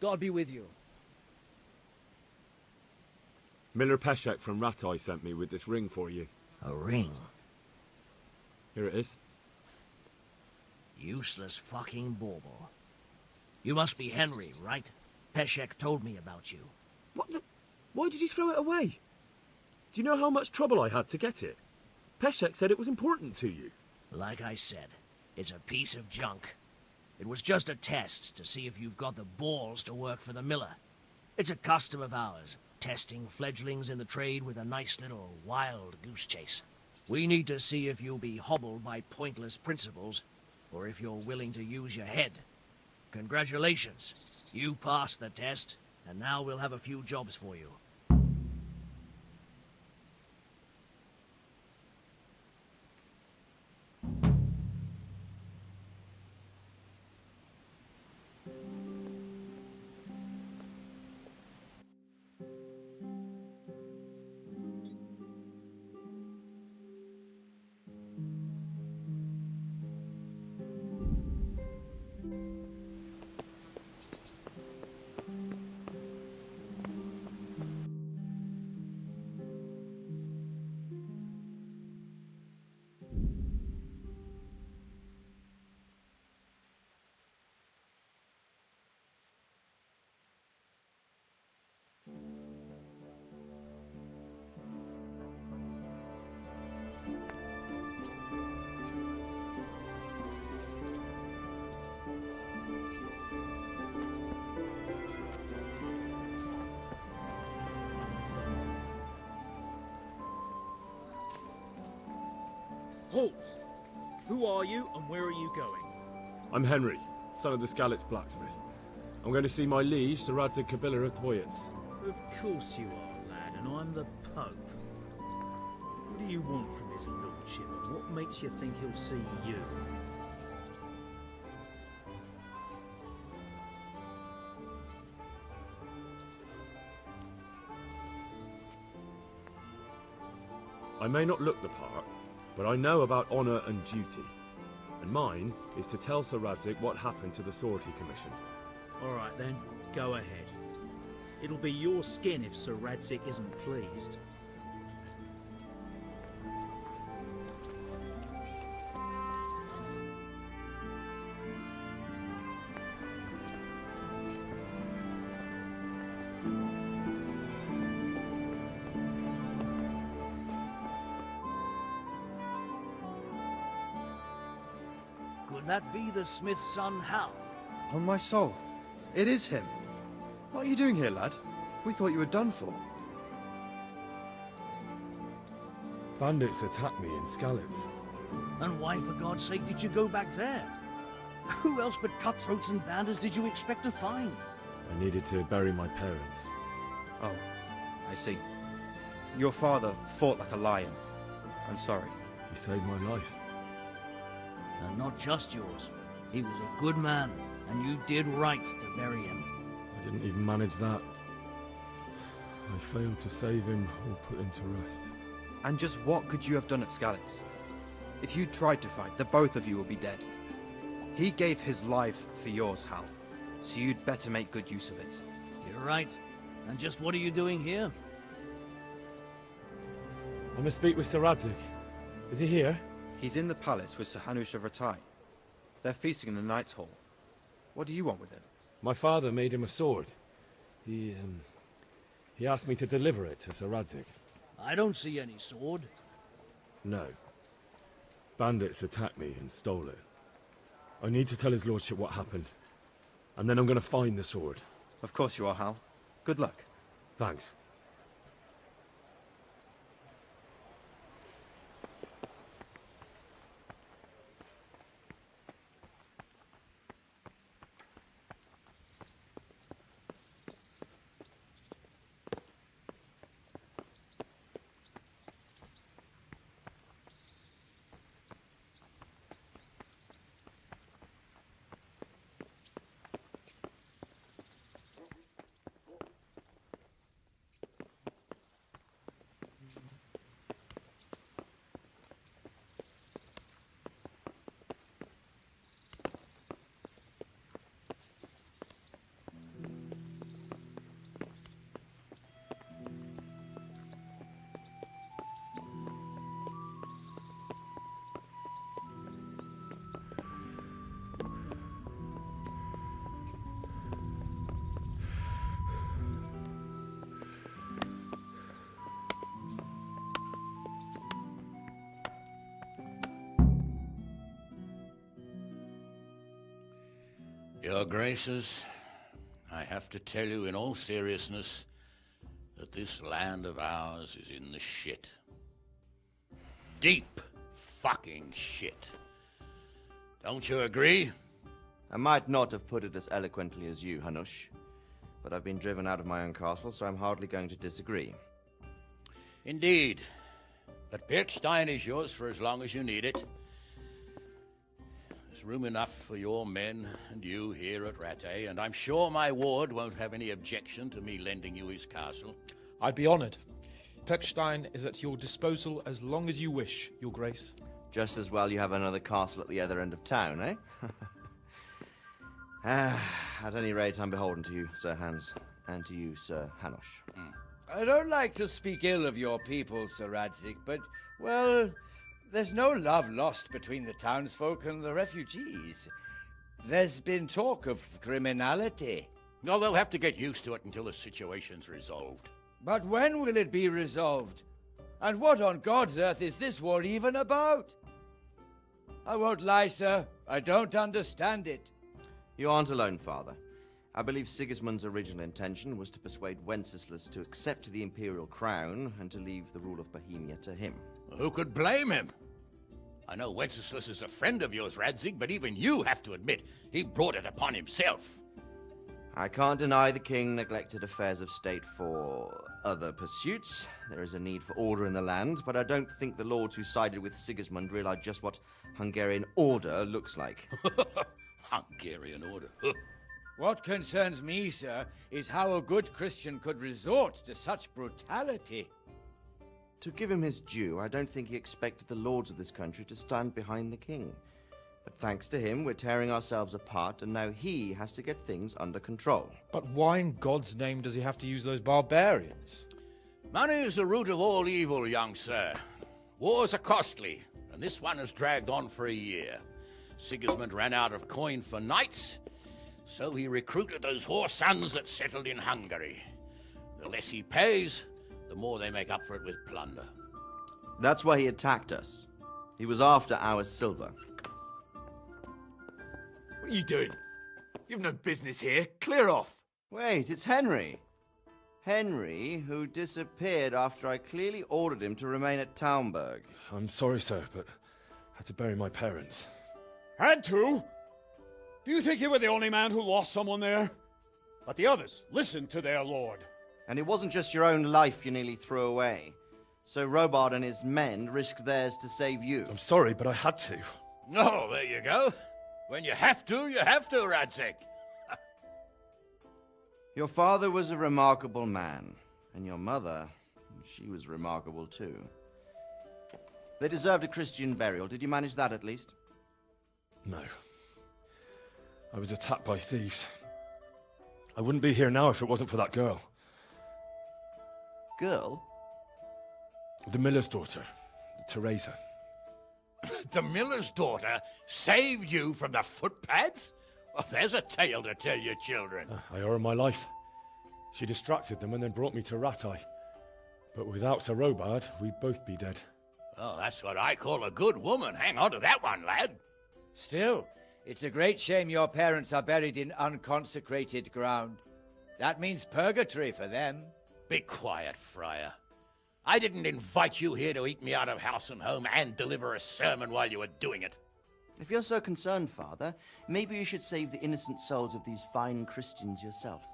Speaker 5: God be with you.
Speaker 2: Miller Peshek from Ratai sent me with this ring for you.
Speaker 5: A ring?
Speaker 2: Here it is.
Speaker 5: Useless fucking bauble. You must be Henry, right? Peshek told me about you.
Speaker 2: What the... Why did you throw it away? Do you know how much trouble I had to get it? Peshek said it was important to you.
Speaker 5: Like I said, it's a piece of junk. It was just a test to see if you've got the balls to work for the Miller. It's a custom of ours, testing fledglings in the trade with a nice little wild goose chase. We need to see if you'll be hobbled by pointless principles, or if you're willing to use your head. Congratulations. You passed the test, and now we'll have a few jobs for you.
Speaker 18: Halt! Who are you and where are you going?
Speaker 2: I'm Henry, son of the Skalitz blacksmith. I'm going to see my liege, Sir Radzig Kabila of Dvoyets.
Speaker 18: Of course you are, lad, and I'm the Pope. What do you want from his lordship, and what makes you think he'll see you?
Speaker 2: I may not look the part, but I know about honour and duty. And mine is to tell Sir Radzig what happened to the sword he commissioned.
Speaker 18: Alright then, go ahead. It'll be your skin if Sir Radzig isn't pleased.
Speaker 5: Could that be the smith's son, Hal?
Speaker 19: On my soul, it is him. What are you doing here, lad? We thought you were done for.
Speaker 2: Bandits attacked me in Skalitz.
Speaker 5: And why, for God's sake, did you go back there? Who else but cutthroats and bandits did you expect to find?
Speaker 2: I needed to bury my parents.
Speaker 19: Oh, I see. Your father fought like a lion. I'm sorry.
Speaker 2: He saved my life.
Speaker 5: And not just yours. He was a good man, and you did right to bury him.
Speaker 2: I didn't even manage that. I failed to save him or put him to rest.
Speaker 19: And just what could you have done at Skalitz? If you tried to fight, the both of you will be dead. He gave his life for yours, Hal. So you'd better make good use of it.
Speaker 5: You're right. And just what are you doing here?
Speaker 2: I must speak with Sir Radzig. Is he here?
Speaker 19: He's in the palace with Sir Hanush of Ratai. They're feasting in the Knight's Hall. What do you want with him?
Speaker 2: My father made him a sword. He asked me to deliver it to Sir Radzig.
Speaker 5: I don't see any sword.
Speaker 2: No. Bandits attacked me and stole it. I need to tell his lordship what happened. And then I'm going to find the sword.
Speaker 19: Of course you are, Hal. Good luck.
Speaker 2: Thanks.
Speaker 20: Your Graces, I have to tell you in all seriousness that this land of ours is in the shit. Deep fucking shit. Don't you agree?
Speaker 19: I might not have put it as eloquently as you, Hanush, but I've been driven out of my own castle, so I'm hardly going to disagree.
Speaker 20: Indeed. But Birkstein is yours for as long as you need it. There's room enough for your men and you here at Rattay, and I'm sure my ward won't have any objection to me lending you his castle.
Speaker 21: I'd be honored. Birkstein is at your disposal as long as you wish, Your Grace.
Speaker 19: Just as well you have another castle at the other end of town, eh? At any rate, I'm beholden to you, Sir Hans, and to you, Sir Hanush.
Speaker 22: I don't like to speak ill of your people, Sir Radzik, but, well, there's no love lost between the townsfolk and the refugees. There's been talk of criminality.
Speaker 20: No, they'll have to get used to it until the situation's resolved.
Speaker 22: But when will it be resolved? And what on God's earth is this war even about? I won't lie, sir. I don't understand it.
Speaker 19: You aren't alone, Father. I believe Sigismund's original intention was to persuade Wenceslas to accept the imperial crown and to leave the rule of Bohemia to him.
Speaker 20: Who could blame him? I know Wenceslas is a friend of yours, Radzig, but even you have to admit he brought it upon himself.
Speaker 19: I can't deny the king neglected affairs of state for other pursuits. There is a need for order in the land, but I don't think the lords who sided with Sigismund realized just what Hungarian order looks like.
Speaker 20: Hungarian order?
Speaker 22: What concerns me, sir, is how a good Christian could resort to such brutality.
Speaker 19: To give him his due, I don't think he expected the lords of this country to stand behind the king. But thanks to him, we're tearing ourselves apart, and now he has to get things under control.
Speaker 21: But why in God's name does he have to use those barbarians?
Speaker 20: Money is the root of all evil, young sir. Wars are costly, and this one has dragged on for a year. Sigismund ran out of coin for knights, so he recruited those whore sons that settled in Hungary. The less he pays, the more they make up for it with plunder.
Speaker 19: That's why he attacked us. He was after our silver.
Speaker 23: What are you doing? You've no business here. Clear off.
Speaker 19: Wait, it's Henry. Henry, who disappeared after I clearly ordered him to remain at Taumberg.
Speaker 2: I'm sorry, sir, but I had to bury my parents.
Speaker 24: Had to? Do you think you were the only man who lost someone there? But the others listened to their lord.
Speaker 19: And it wasn't just your own life you nearly threw away. So Robard and his men risked theirs to save you.
Speaker 2: I'm sorry, but I had to.
Speaker 20: Oh, there you go. When you have to, Radzig.
Speaker 19: Your father was a remarkable man, and your mother, she was remarkable too. They deserved a Christian burial. Did you manage that at least?
Speaker 2: No. I was attacked by thieves. I wouldn't be here now if it wasn't for that girl.
Speaker 19: Girl?
Speaker 2: The miller's daughter, Teresa.
Speaker 20: The miller's daughter saved you from the footpads? Well, there's a tale to tell your children.
Speaker 2: I owe her my life. She distracted them and then brought me to Rattay. But without Sir Robard, we'd both be dead.
Speaker 20: Oh, that's what I call a good woman. Hang on to that one, lad.
Speaker 22: Still, it's a great shame your parents are buried in unconsecrated ground. That means purgatory for them.
Speaker 20: Be quiet, Friar. I didn't invite you here to eat me out of house and home and deliver a sermon while you were doing it.
Speaker 19: If you're so concerned, Father, maybe you should save the innocent souls of these fine Christians yourself.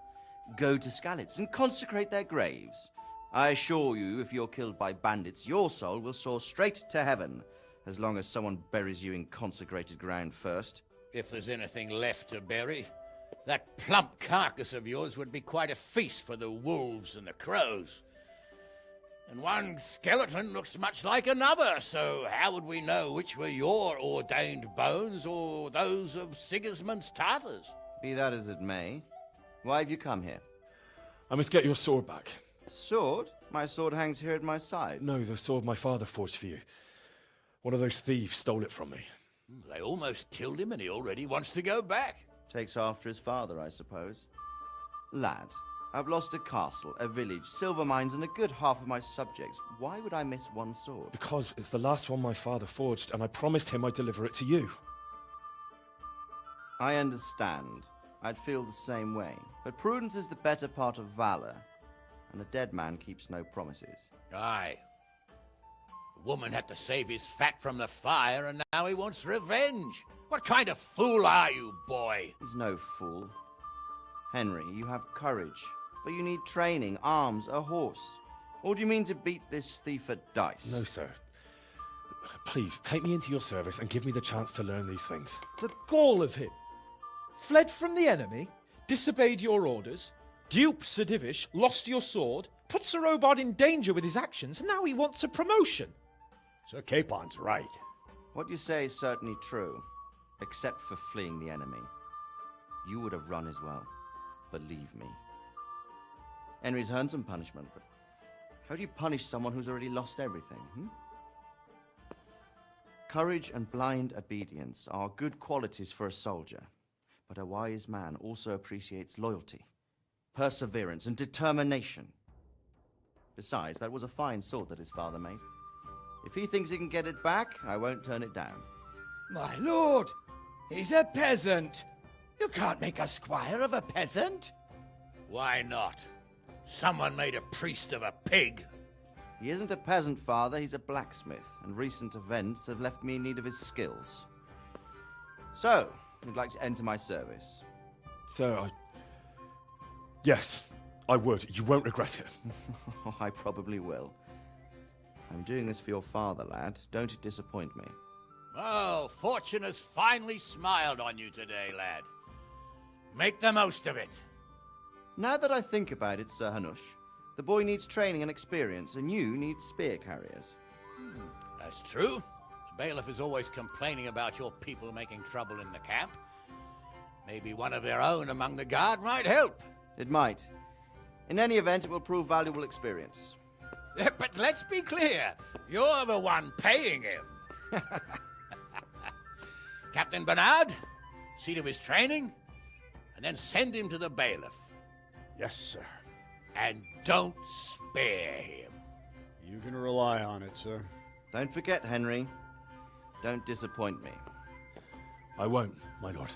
Speaker 19: Go to Skalitz and consecrate their graves. I assure you, if you're killed by bandits, your soul will soar straight to heaven, as long as someone buries you in consecrated ground first.
Speaker 20: If there's anything left to bury, that plump carcass of yours would be quite a feast for the wolves and the crows. And one skeleton looks much like another, so how would we know which were your ordained bones or those of Sigismund's Tartars?
Speaker 19: Be that as it may, why have you come here?
Speaker 2: I must get your sword back.
Speaker 19: Sword? My sword hangs here at my side.
Speaker 2: No, the sword my father forged for you. One of those thieves stole it from me.
Speaker 20: They almost killed him and he already wants to go back.
Speaker 19: Takes after his father, I suppose. Lad, I've lost a castle, a village, silver mines, and a good half of my subjects. Why would I miss one sword?
Speaker 2: Because it's the last one my father forged, and I promised him I'd deliver it to you.
Speaker 19: I understand. I'd feel the same way. But prudence is the better part of valor, and a dead man keeps no promises.
Speaker 20: Aye. The woman had to save his fat from the fire, and now he wants revenge. What kind of fool are you, boy?
Speaker 19: He's no fool. Henry, you have courage, but you need training, arms, a horse. Or do you mean to beat this thief at dice?
Speaker 2: No, sir. Please, take me into your service and give me the chance to learn these things.
Speaker 21: The gall of him. Fled from the enemy, disobeyed your orders, duped Sir Divish, lost your sword, put Sir Robard in danger with his actions, and now he wants a promotion.
Speaker 24: Sir Capon's right.
Speaker 19: What you say is certainly true, except for fleeing the enemy. You would have run as well, believe me. Henry's earned some punishment, but how do you punish someone who's already lost everything, Courage and blind obedience are good qualities for a soldier, but a wise man also appreciates loyalty, perseverance, and determination. Besides, that was a fine sword that his father made. If he thinks he can get it back, I won't turn it down.
Speaker 22: My lord, he's a peasant. You can't make a squire of a peasant.
Speaker 20: Why not? Someone made a priest of a pig.
Speaker 19: He isn't a peasant, father, he's a blacksmith, and recent events have left me in need of his skills. So, you'd like to enter my service?
Speaker 2: Sir, Yes, I would. You won't regret it.
Speaker 19: I probably will. I'm doing this for your father, lad. Don't disappoint me.
Speaker 20: Oh, fortune has finally smiled on you today, lad. Make the most of it.
Speaker 19: Now that I think about it, Sir Hanush, the boy needs training and experience, and you need spear carriers.
Speaker 20: That's true. The bailiff is always complaining about your people making trouble in the camp. Maybe one of their own among the guard might help.
Speaker 19: It might. In any event, it will prove valuable experience.
Speaker 20: But let's be clear. You're the one paying him. Captain Bernard, see to his training, and then send him to the bailiff.
Speaker 24: Yes, sir.
Speaker 20: And don't spare him.
Speaker 24: You can rely on it, sir.
Speaker 19: Don't forget, Henry. Don't disappoint me.
Speaker 2: I won't, my lord.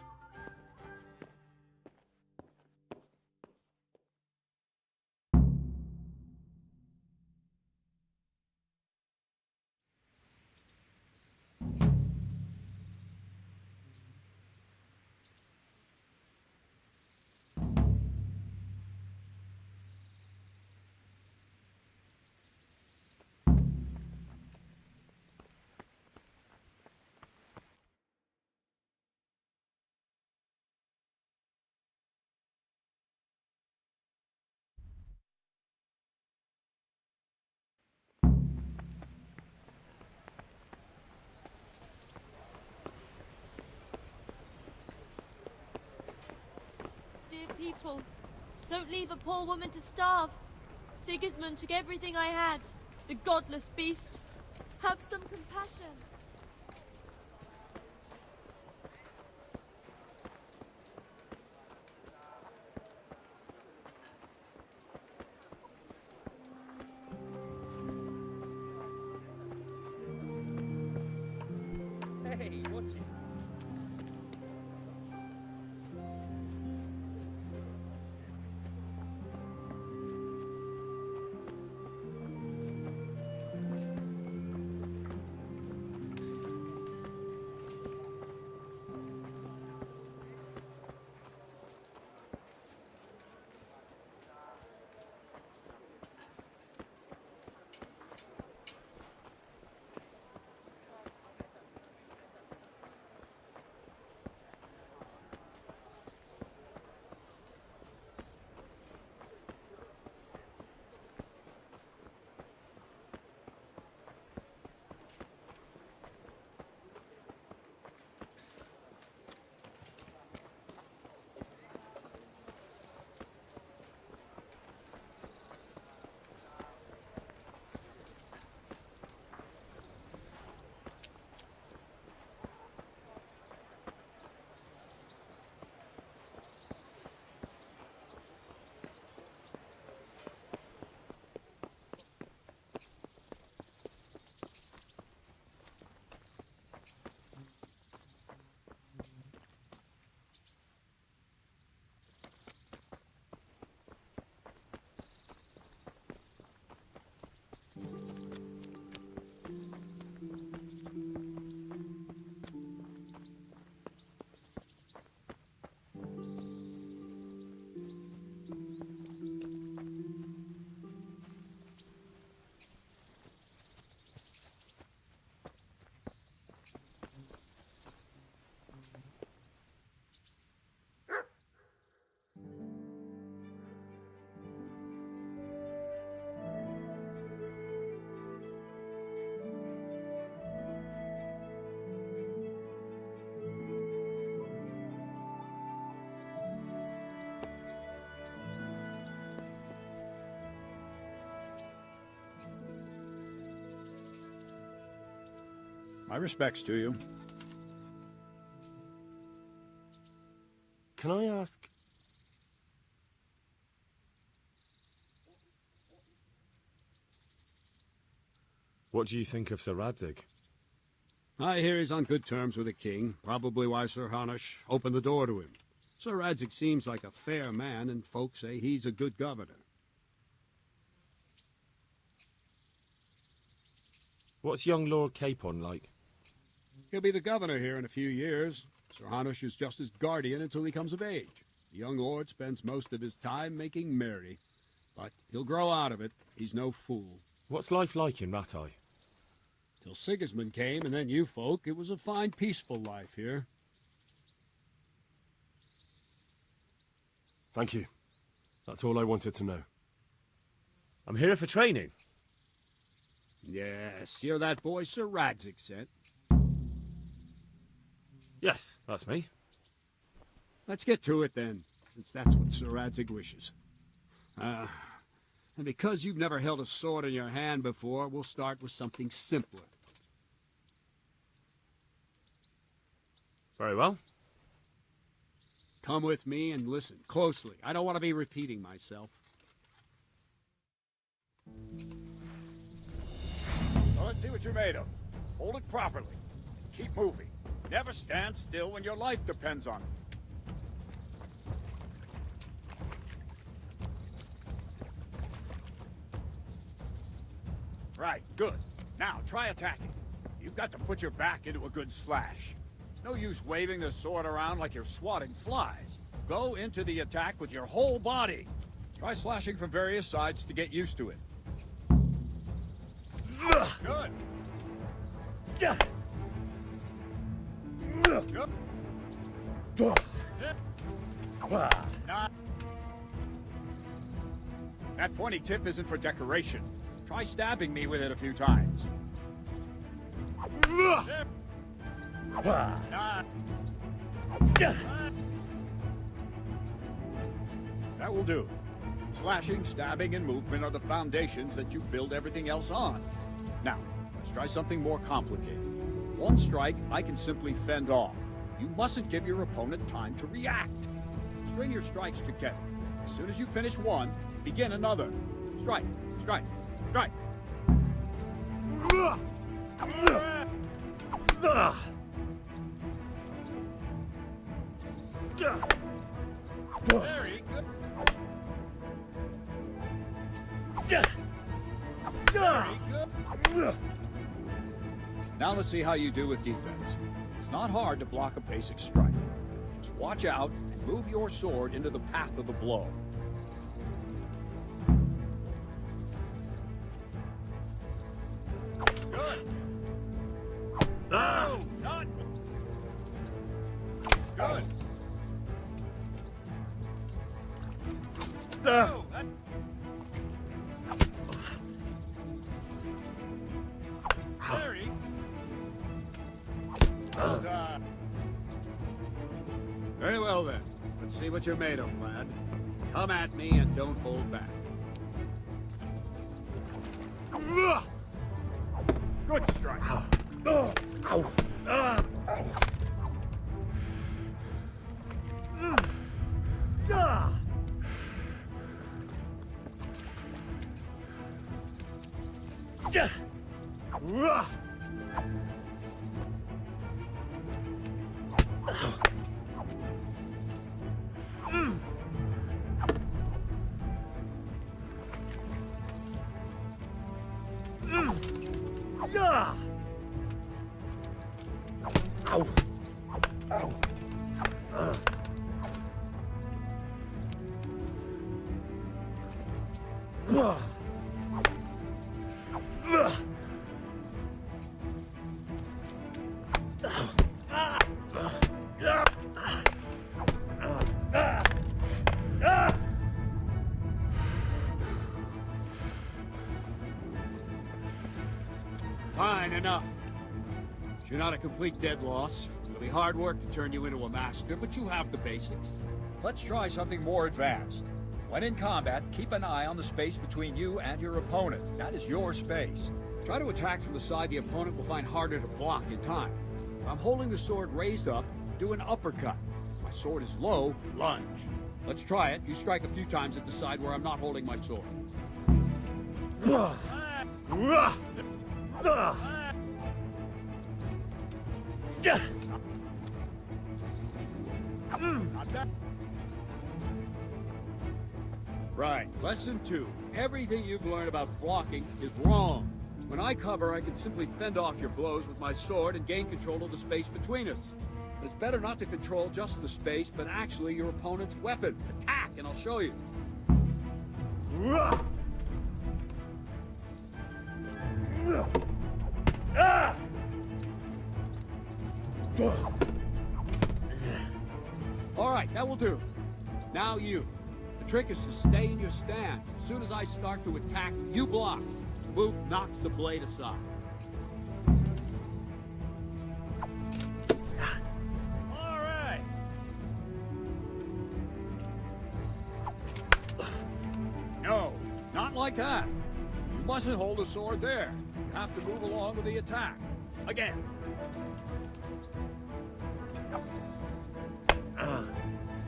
Speaker 3: Dear people, don't leave a poor woman to starve. Sigismund took everything I had. The godless beast. Have some compassion.
Speaker 10: Hey, watch it.
Speaker 7: My respects to you.
Speaker 6: Can I ask...
Speaker 2: What do you think of Sir Radzig?
Speaker 7: I hear he's on good terms with the king, probably why Sir Hanush opened the door to him. Sir Radzig seems like a fair man, and folks say he's a good governor.
Speaker 2: What's young Lord Capon like?
Speaker 7: He'll be the governor here in a few years. Sir Hanush is just his guardian until he comes of age. The young lord spends most of his time making merry. But he'll grow out of it. He's no fool.
Speaker 2: What's life like in Rattay?
Speaker 7: Till Sigismund came, and then you folk, it was a fine, peaceful life here.
Speaker 6: Thank you. That's all I wanted to know.
Speaker 2: I'm here for training.
Speaker 7: Yes, you're that boy Sir Radzig sent.
Speaker 2: Yes, that's me.
Speaker 7: Let's get to it then, since that's what Sir Radzig wishes. And because you've never held a sword in your hand before, we'll start with something simpler.
Speaker 2: Very well.
Speaker 7: Come with me and listen closely. I don't want to be repeating myself.
Speaker 9: Well, let's see what you're made of. Hold it properly. Keep moving. Never stand still when your life depends on it. Right, good. Now, try attacking. You've got to put your back into a good slash. No use waving the sword around like you're swatting flies. Go into the attack with your whole body. Try slashing from various sides to get used to it. Good. Good. That pointy tip isn't for decoration. Try stabbing me with it a few times. That will do. Slashing, stabbing, and movement are the foundations that you build everything else on. Now, let's try something more complicated. One strike, I can simply fend off. You mustn't give your opponent time to react. String your strikes together. As soon as you finish one, begin another. Strike, strike, strike. Very good. Very good. Now let's see how you do with defense. It's not hard to block a basic strike. Just watch out and move your sword into the path of the blow. Good. No, not. Good. No, that... Very. Well done. Very well then. Let's see what you're made of, lad. Come at me and don't hold back. Good strike. Fine, enough. You're not a complete dead loss. It'll be hard work to turn you into a master, but you have the basics. Let's try something more advanced. When in combat, keep an eye on the space between you and your opponent. That is your space.
Speaker 7: Try to attack from the side the opponent will find harder to block in time. If I'm holding the sword raised up, do an uppercut. If my sword is low, lunge. Let's try it. You strike a few times at the side where I'm not holding my sword. Right. Lesson 2. Everything you've learned about blocking is wrong. When I cover, I can simply fend off your blows with my sword and gain control of the space between us. But it's better not to control just the space, but actually your opponent's weapon. Attack, and I'll show you. All right, that will do. Now you. The trick is to stay in your stance. As soon as I start to attack, you block. The move knocks the blade aside.
Speaker 24: All right.
Speaker 7: No, not like that. You mustn't hold the sword there. You have to move along with the attack. Again.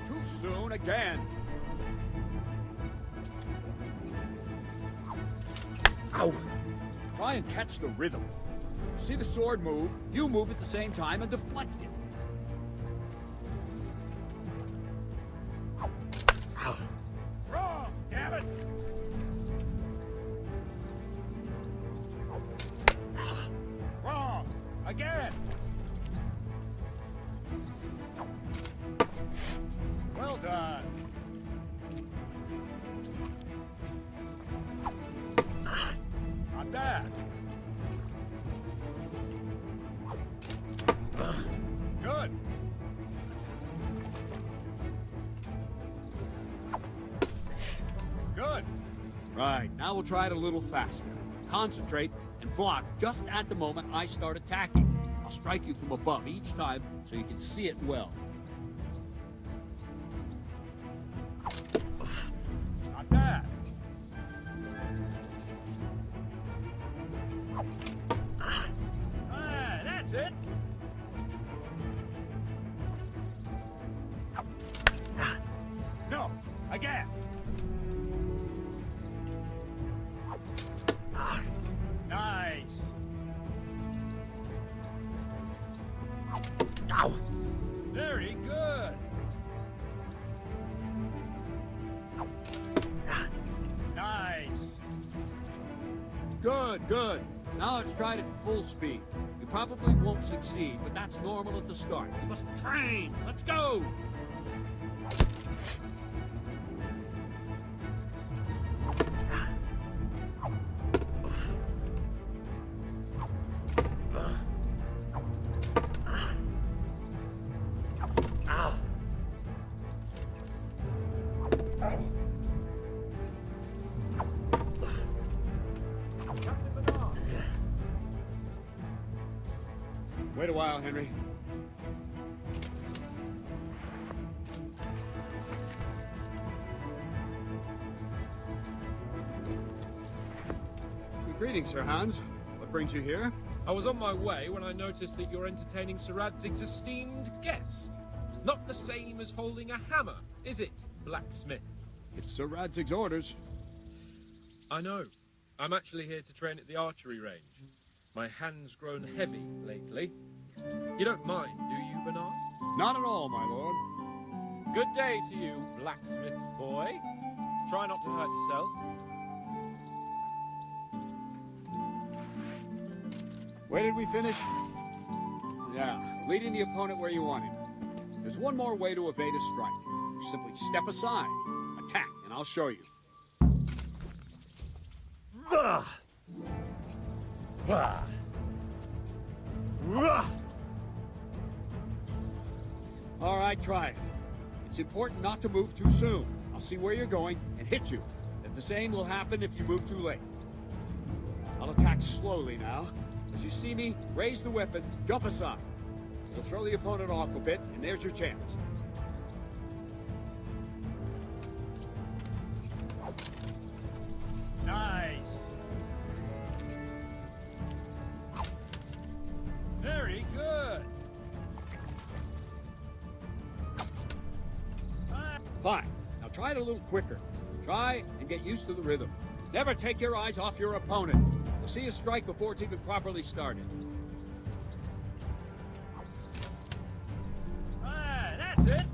Speaker 7: Too soon again. Ow! Try and catch the rhythm. See the sword move, you move at the same time and deflect it. Ow. Wrong, damn it! Wrong! Again! Well done. Not bad. Good. Good. Right, now we'll try it a little faster. Concentrate and block just at the moment I start attacking. I'll strike you from above each time so you can see it well. Not bad. That's it. No, again. Nice. Ow. Very good. Nice. Good, good. Now let's try it at full speed. You probably won't succeed, but that's normal at the start. You must train. Let's go. Wait a while, Henry. Greetings, Sir Hans. What brings you here?
Speaker 8: I was on my way when I noticed that you're entertaining Sir Radzig's esteemed guest. Not the same as holding a hammer, is it, blacksmith?
Speaker 7: It's Sir Radzig's orders.
Speaker 8: I know. I'm actually here to train at the archery range. My hand's grown heavy lately. You don't mind, do you, Bernard?
Speaker 7: Not at all, my lord.
Speaker 8: Good day to you, blacksmith's boy. Try not to hurt yourself.
Speaker 7: Where did we finish? Yeah, leading the opponent where you want him. There's one more way to evade a strike. You simply step aside, attack, and I'll show you. All right, try it. It's important not to move too soon. I'll see where you're going and hit you. And the same will happen if you move too late. I'll attack slowly now. As you see me, raise the weapon, jump aside. It'll throw the opponent off a bit, and there's your chance. Nice. Fine. Now try it a little quicker. Try and get used to the rhythm. Never take your eyes off your opponent. You'll see a strike before it's even properly started.
Speaker 10: Ah, that's it.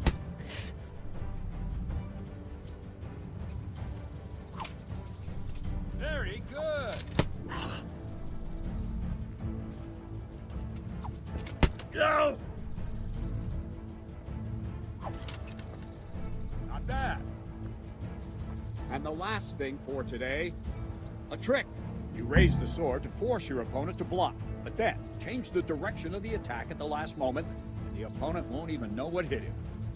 Speaker 10: Very good. Go!
Speaker 7: Not bad. And the last thing for today, a trick. You raise the sword to force your opponent to block, but then change the direction of the attack at the last moment, and the opponent won't even know what hit him.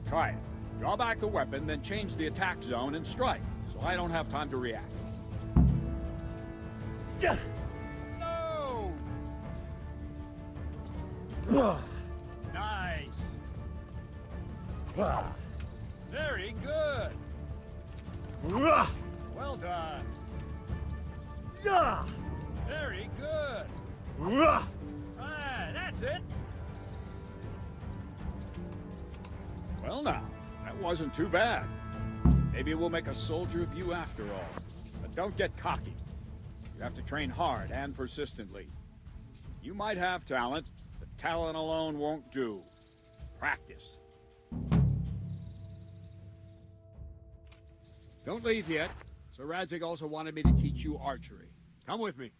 Speaker 7: Try it. Draw back the weapon, then change the attack zone and strike, so I don't have time to react.
Speaker 10: No! Nice. Very good. Well done. Very good. Ah, that's it.
Speaker 7: Well now, that wasn't too bad. Maybe we'll make a soldier of you after all. But don't get cocky. You have to train hard and persistently. You might have talent, but talent alone won't do. Practice. Don't leave yet. Sir Radzig also wanted me to teach you archery. Come with me.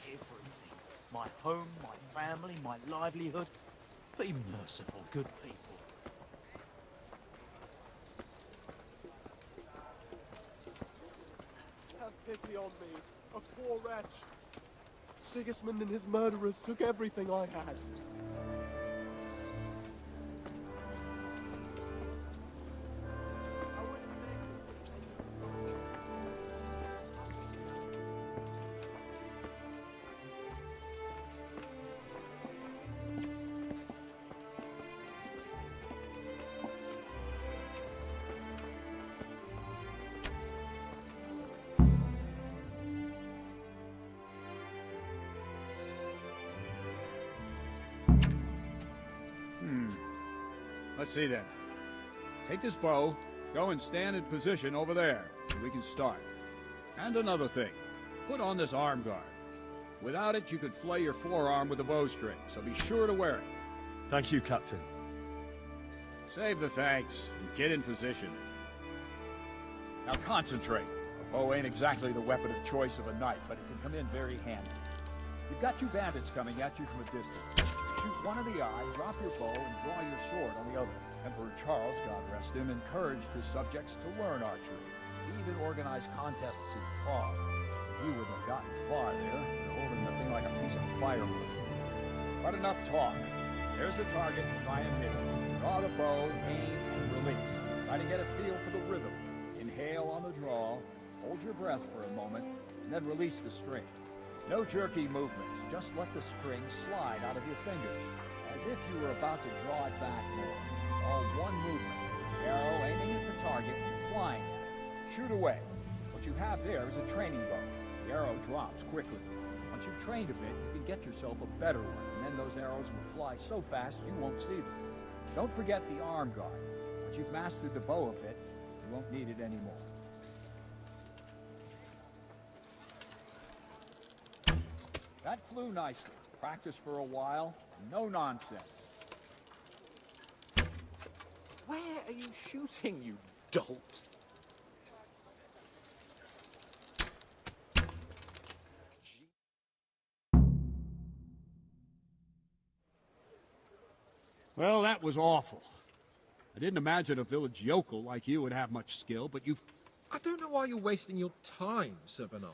Speaker 10: Everything. My home, my family, my livelihood. Be merciful, good people.
Speaker 6: Have pity on me, a poor wretch. Sigismund and his murderers took everything I had.
Speaker 7: Let's see then. Take this bow, go and stand in position over there, and we can start. And another thing, put on this arm guard. Without it, you could flay your forearm with a bowstring, so be sure to wear it.
Speaker 6: Thank you, Captain.
Speaker 7: Save the thanks, and get in position. Now concentrate. A bow ain't exactly the weapon of choice of a knight, but it can come in very handy. You've got two bandits coming at you from a distance. Shoot one in the eye, drop your bow, and draw your sword on the other. Emperor Charles, God rest him, encouraged his subjects to learn archery. He even organized contests in Prague. He wouldn't have gotten far there, holding the thing like a piece of firewood. But enough talk. There's the target, try and hit him. Draw the bow, aim, and release. Try to get a feel for the rhythm. Inhale on the draw, hold your breath for a moment, and then release the string. No jerky movements, just let the string slide out of your fingers, as if you were about to draw it back more. It's all one movement. The arrow aiming at the target and flying at it. Shoot away. What you have there is a training bow. The arrow drops quickly. Once you've trained a bit, you can get yourself a better one, and then those arrows will fly so fast you won't see them. Don't forget the arm guard. Once you've mastered the bow a bit, you won't need it anymore.
Speaker 9: That flew nicely. Practice for a while, no nonsense.
Speaker 23: Where are you shooting, you dolt?
Speaker 7: Well, that was awful. I didn't imagine a village yokel like you would have much skill, but you've...
Speaker 8: I don't know why you're wasting your time, Sir Bernard.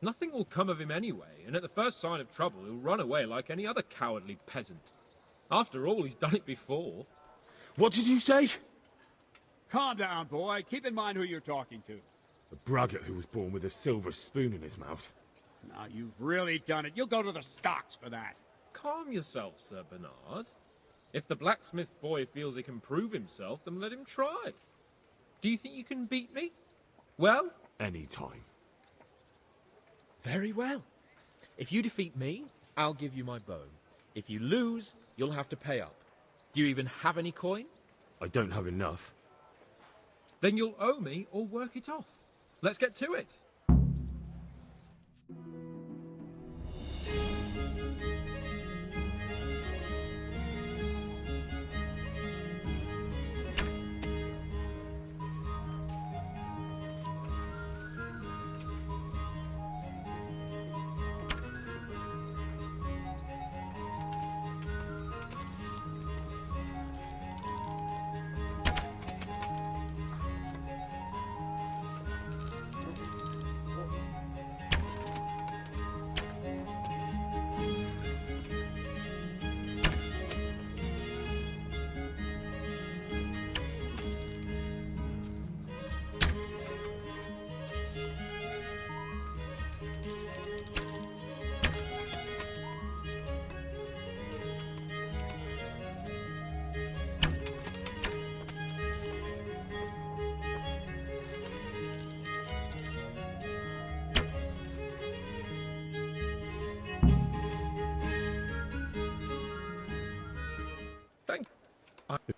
Speaker 8: Nothing will come of him anyway, and at the first sign of trouble, he'll run away like any other cowardly peasant. After all, he's done it before.
Speaker 7: What did you say? Calm down, boy. Keep in mind who you're talking to.
Speaker 2: A braggart who was born with a silver spoon in his mouth.
Speaker 7: Now, you've really done it. You'll go to the stocks for that.
Speaker 8: Calm yourself, Sir Bernard. If the blacksmith's boy feels he can prove himself, then let him try. Do you think you can beat me? Well?
Speaker 2: Any time.
Speaker 8: Very well. If you defeat me, I'll give you my bow. If you lose, you'll have to pay up. Do you even have any coin?
Speaker 2: I don't have enough.
Speaker 8: Then you'll owe me or work it off. Let's get to it. Thank you.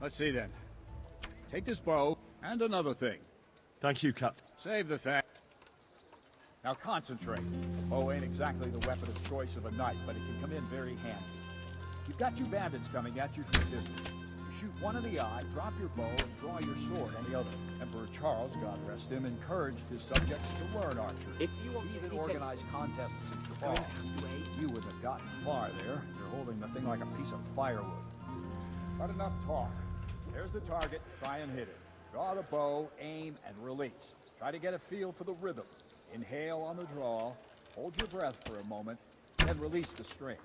Speaker 7: Let's see then. Take this bow and another thing.
Speaker 6: Thank you, Captain.
Speaker 7: Save the thing. Now concentrate. The bow ain't exactly the weapon of choice of a knight, but it can come in very handy. You've got two bandits coming at you from a distance. You shoot one in the eye, drop your bow, and draw your sword on the other. Emperor Charles, God rest him, encouraged his subjects to learn archery.
Speaker 23: If you want
Speaker 7: he
Speaker 23: to
Speaker 7: even
Speaker 23: be
Speaker 7: organized contests in Gibraltar. You wouldn't have gotten far there. You're holding the thing like a piece of firewood. But enough talk. There's the target. Try and hit it. Draw the bow, aim, and release. Try to get a feel for the rhythm. Inhale on the draw, hold your breath for a moment, then release the string.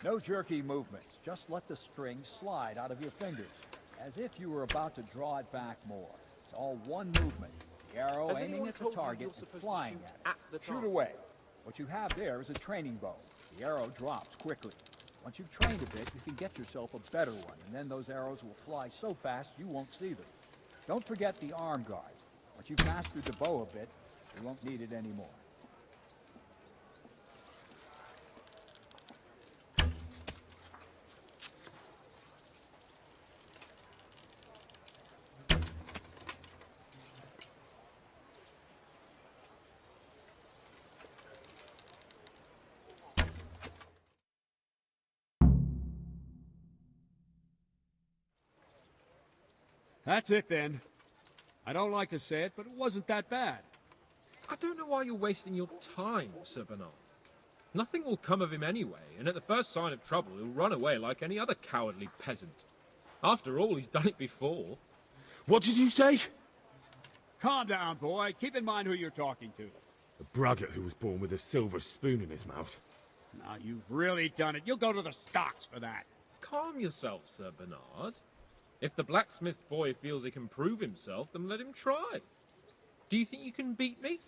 Speaker 7: No jerky movements. Just let the string slide out of your fingers, as if you were about to draw it back more. It's all one movement. The arrow aiming at the target and flying at it. Shoot away. What you have there is a training bow. The arrow drops quickly. Once you've trained a bit, you can get yourself a better one, and then those arrows will fly so fast you won't see them. Don't forget the arm guard. Once you've mastered the bow a bit, you won't need it anymore. That's it then. I don't like to say it, but it wasn't that bad.
Speaker 8: I don't know why you're wasting your time, Sir Bernard. Nothing will come of him anyway, and at the first sign of trouble, he'll run away like any other cowardly peasant. After all, he's done it before.
Speaker 7: What did you say? Calm down, boy. Keep in mind who you're talking to.
Speaker 2: A braggart who was born with a silver spoon in his mouth.
Speaker 7: Now, you've really done it. You'll go to the stocks for that.
Speaker 8: Calm yourself, Sir Bernard. If the blacksmith's boy feels he can prove himself, then let him try. Do you think you can beat me?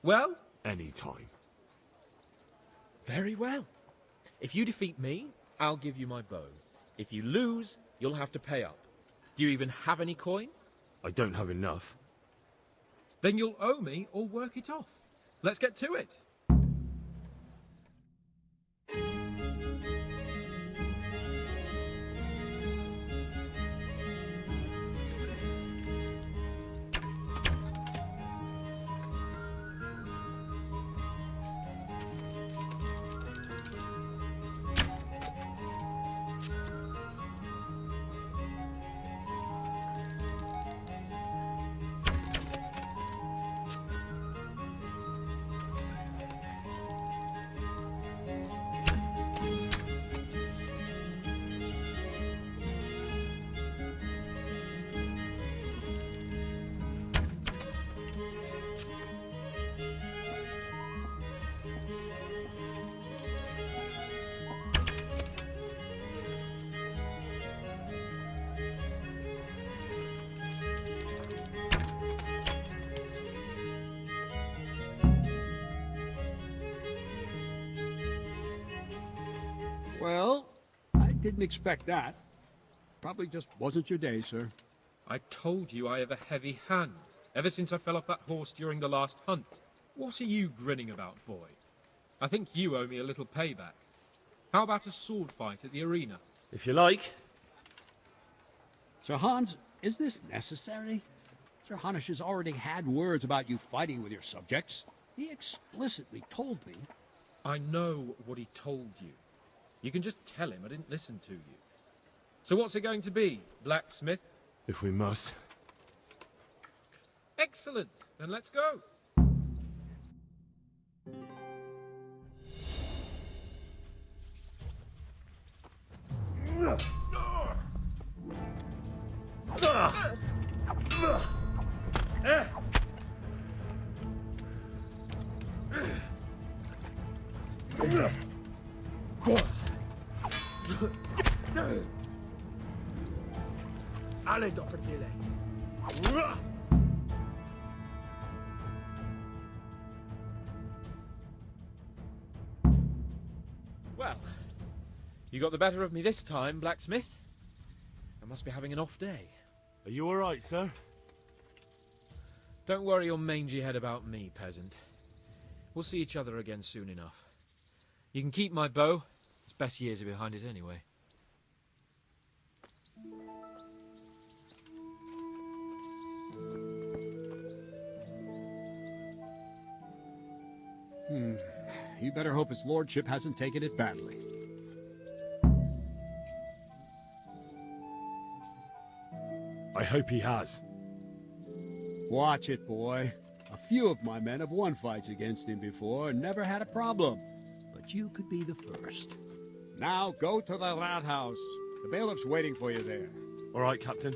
Speaker 8: Well?
Speaker 2: Anytime.
Speaker 8: Very well. If you defeat me, I'll give you my bow. If you lose, you'll have to pay up. Do you even have any coin?
Speaker 2: I don't have enough.
Speaker 8: Then you'll owe me or work it off. Let's get to it.
Speaker 7: Well, I didn't expect that. Probably just wasn't your day, sir.
Speaker 8: I told you I have a heavy hand, ever since I fell off that horse during the last hunt. What are you grinning about, boy? I think you owe me a little payback. How about a sword fight at the arena?
Speaker 2: If you like.
Speaker 7: Sir Hans, is this necessary? Sir Hanush has already had words about you fighting with your subjects. He explicitly told me.
Speaker 8: I know what he told you. You can just tell him I didn't listen to you. So what's it going to be, blacksmith?
Speaker 2: If we must.
Speaker 8: Excellent. Then let's go.
Speaker 10: Allez, doppeltele.
Speaker 8: Well, you got the better of me this time, blacksmith. I must be having an off day.
Speaker 6: Are you all right, sir?
Speaker 8: Don't worry your mangy head about me, peasant. We'll see each other again soon enough. You can keep my bow. Its best years are behind it anyway.
Speaker 7: You better hope his lordship hasn't taken it badly.
Speaker 2: I hope he has.
Speaker 7: Watch it, boy. A few of my men have won fights against him before and never had a problem. But you could be the first. Now go to the Rathaus. The bailiff's waiting for you there.
Speaker 2: All right, Captain.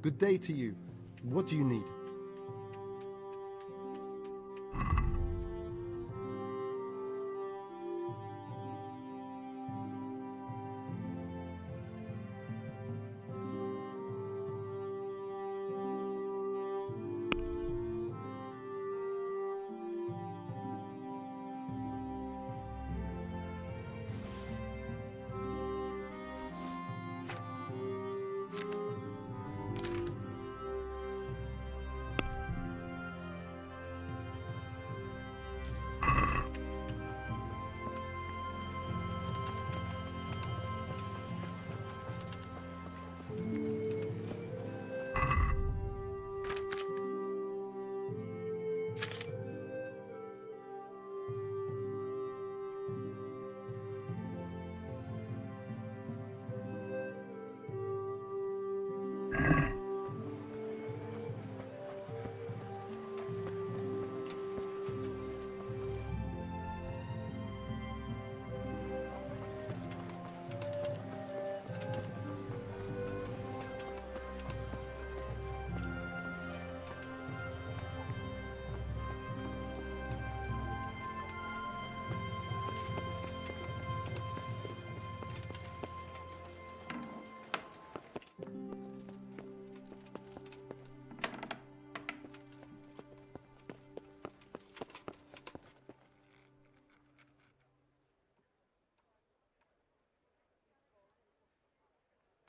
Speaker 4: Good day to you. What do you need?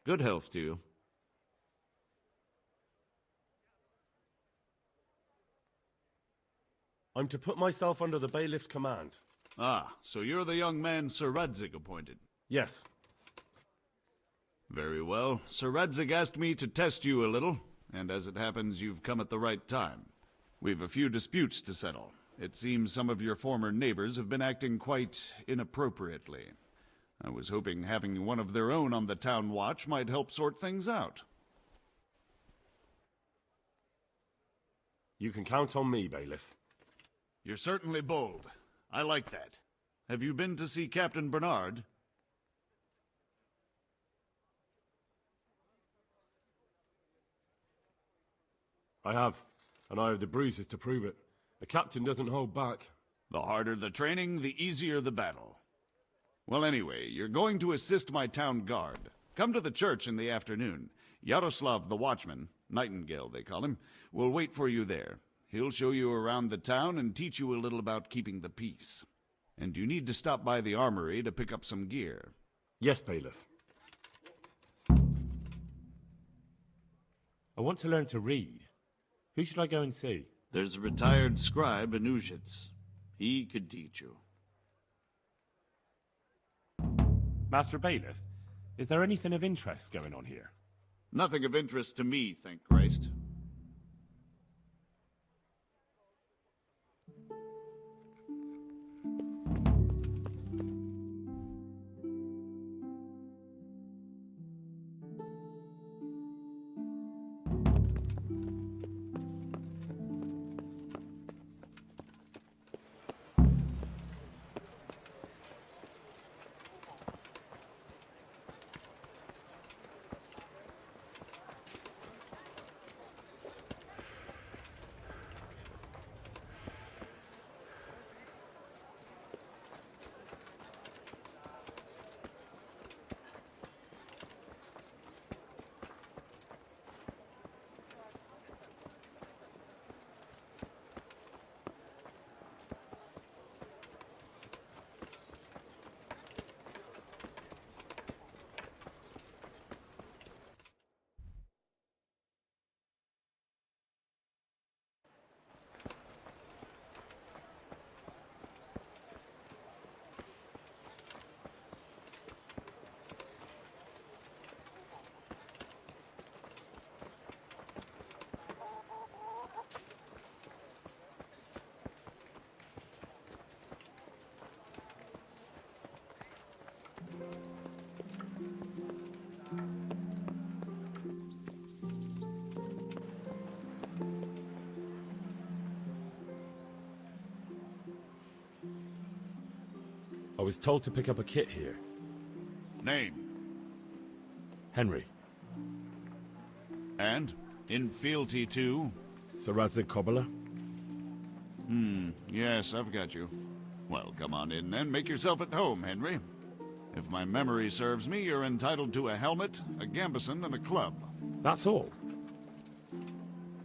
Speaker 11: Good health to you.
Speaker 6: I'm to put myself under the bailiff's command.
Speaker 11: Ah, so you're the young man Sir Radzig appointed.
Speaker 6: Yes.
Speaker 11: Very well. Sir Radzig asked me to test you a little, and as it happens, you've come at the right time. We've a few disputes to settle. It seems some of your former neighbors have been acting quite inappropriately. I was hoping having one of their own on the town watch might help sort things out.
Speaker 6: You can count on me, bailiff.
Speaker 11: You're certainly bold. I like that. Have you been to see Captain Bernard?
Speaker 6: I have, and I have the bruises to prove it. The captain doesn't hold back.
Speaker 11: The harder the training, the easier the battle. Well, anyway, you're going to assist my town guard. Come to the church in the afternoon. Yaroslav the watchman, Nightingale they call him, will wait for you there. He'll show you around the town and teach you a little about keeping the peace. And you need to stop by the armory to pick up some gear.
Speaker 6: Yes, bailiff. I want to learn to read. Who should I go and see?
Speaker 11: There's a retired scribe in Uzhitz. He could teach you.
Speaker 6: Master Bailiff, is there anything of interest going on here?
Speaker 11: Nothing of interest to me, thank Christ.
Speaker 6: I was told to pick up a kit here.
Speaker 11: Name?
Speaker 6: Henry.
Speaker 11: And? In fealty to?
Speaker 2: Sir Radzig Cobbler?
Speaker 11: Yes, I've got you. Well, come on in then. Make yourself at home, Henry. If my memory serves me, you're entitled to a helmet, a gambeson, and a club.
Speaker 2: That's all.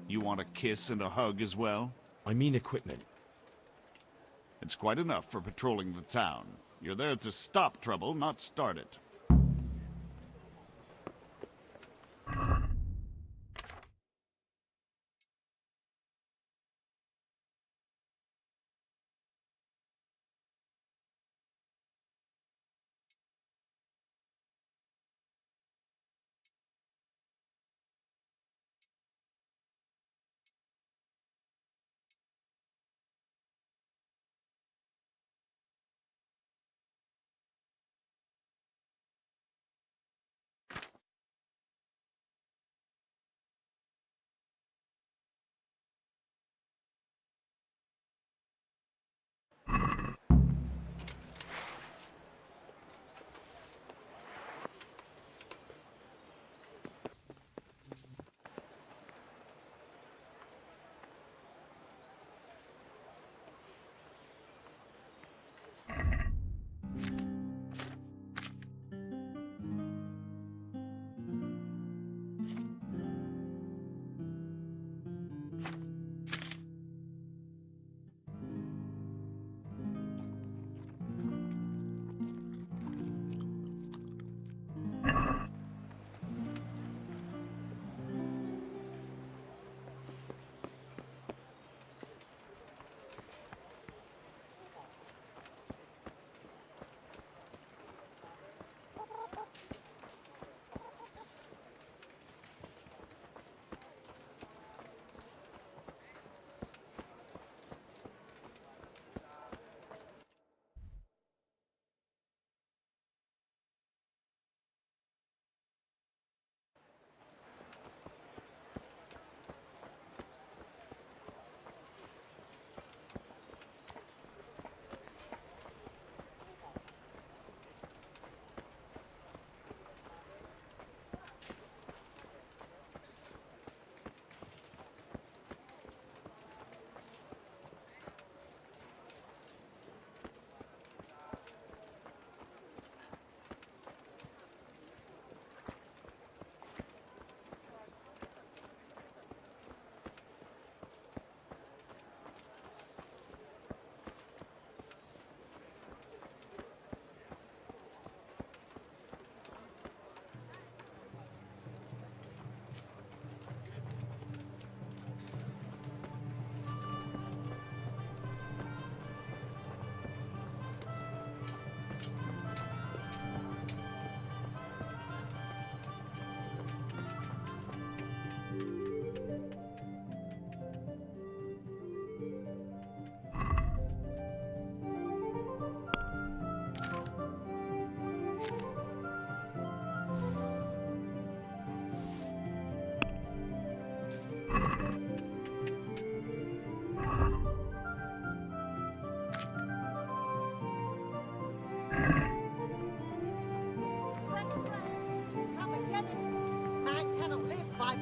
Speaker 11: You want a kiss and a hug as well?
Speaker 2: I mean equipment.
Speaker 11: It's quite enough for patrolling the town. You're there to stop trouble, not start it.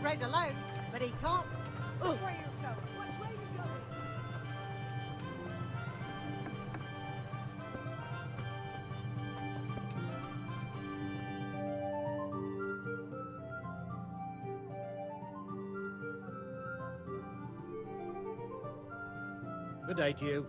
Speaker 12: Bread alone, but he can't. Where you going? Which way you going?
Speaker 10: Good day to you.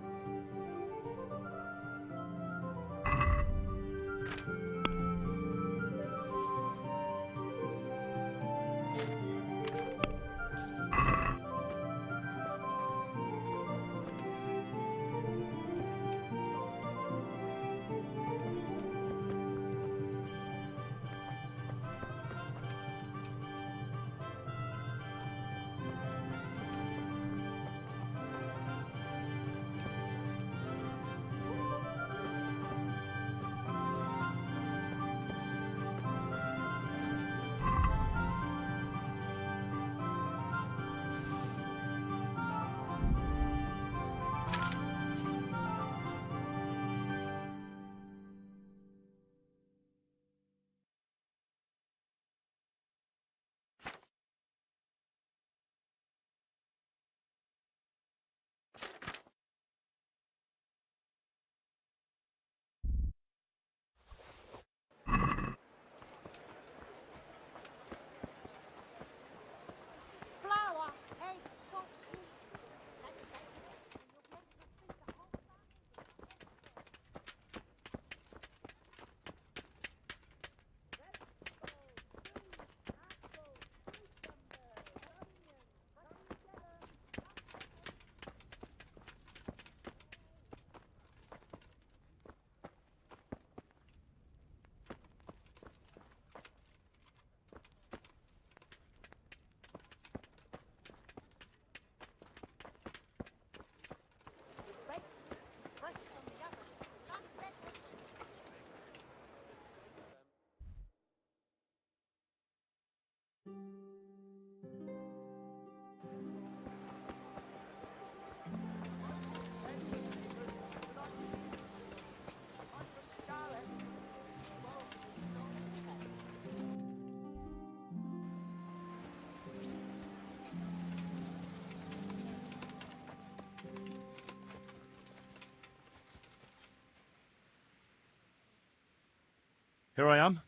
Speaker 6: Here I am.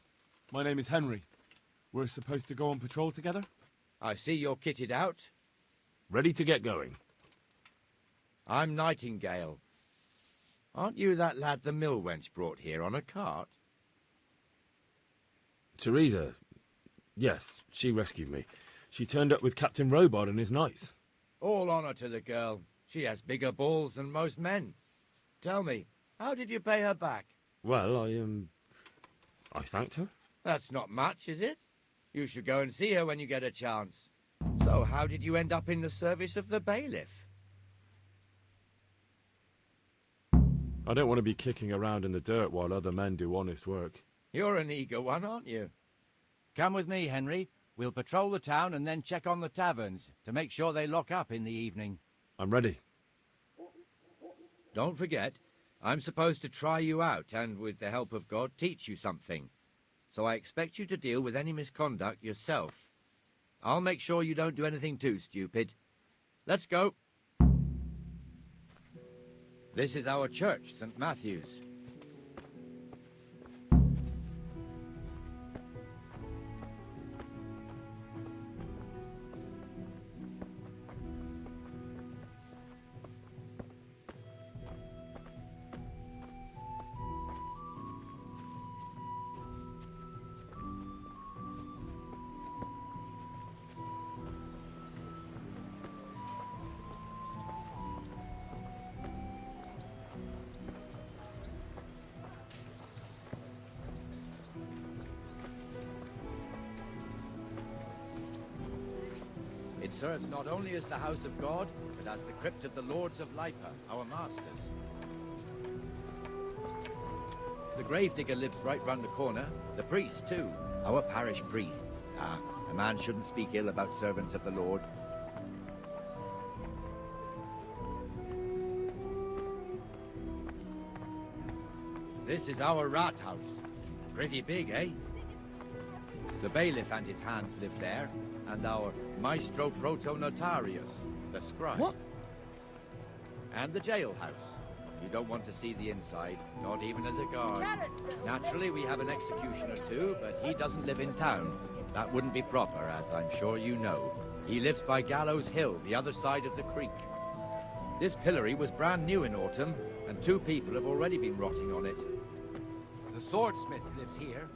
Speaker 6: My name is Henry. We're supposed to go on patrol together?
Speaker 13: I see you're kitted out.
Speaker 2: Ready to get going.
Speaker 13: I'm Nightingale. Aren't you that lad the mill wench brought here on a cart?
Speaker 2: Teresa. Yes, she rescued me. She turned up with Captain Robard and his knights.
Speaker 13: All honor to the girl. She has bigger balls than most men. Tell me, how did you pay her back?
Speaker 2: Well, I thanked her.
Speaker 13: That's not much, is it? You should go and see her when you get a chance. So, how did you end up in the service of the bailiff?
Speaker 2: I don't want to be kicking around in the dirt while other men do honest work.
Speaker 13: You're an eager one, aren't you?
Speaker 22: Come with me, Henry. We'll patrol the town and then check on the taverns to make sure they lock up in the evening.
Speaker 2: I'm ready.
Speaker 13: Don't forget, I'm supposed to try you out and, with the help of God, teach you something. So I expect you to deal with any misconduct yourself. I'll make sure you don't do anything too stupid. Let's go. This is our church, St. Matthew's. It serves not only as the house of God, but as the crypt of the lords of Lipa, our masters. The gravedigger lives right round the corner. The priest, too. Our parish priest. Ah, a man shouldn't speak ill about servants of the Lord. This is our rat house. Pretty big, eh? The bailiff and his hands live there, and our maestro protonotarius, the scribe. What? And the jailhouse. You don't want to see the inside, not even as a guard. Naturally, we have an executioner too, but he doesn't live in town. That wouldn't be proper, as I'm sure you know. He lives by Gallows Hill, the other side of the creek. This pillory was brand new in autumn, and 2 people have already been rotting on it. The swordsmith lives here.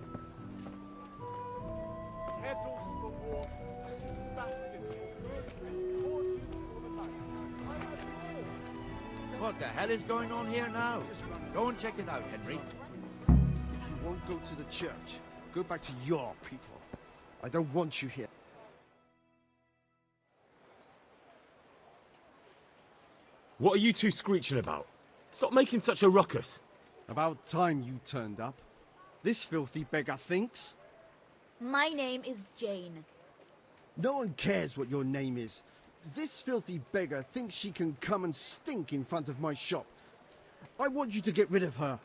Speaker 6: Kettles for water, baskets for food, torches for the light.
Speaker 13: What the hell is going on here now? Go and check it out, Henry.
Speaker 4: If you won't go to the church, go back to your people. I don't want you here.
Speaker 2: What are you two screeching about? Stop making such a ruckus.
Speaker 4: About time you turned up. This filthy beggar thinks.
Speaker 3: My name is Jane.
Speaker 4: No one cares what your name is. This filthy beggar thinks she can come and stink in front of my shop. I want you to get rid of her.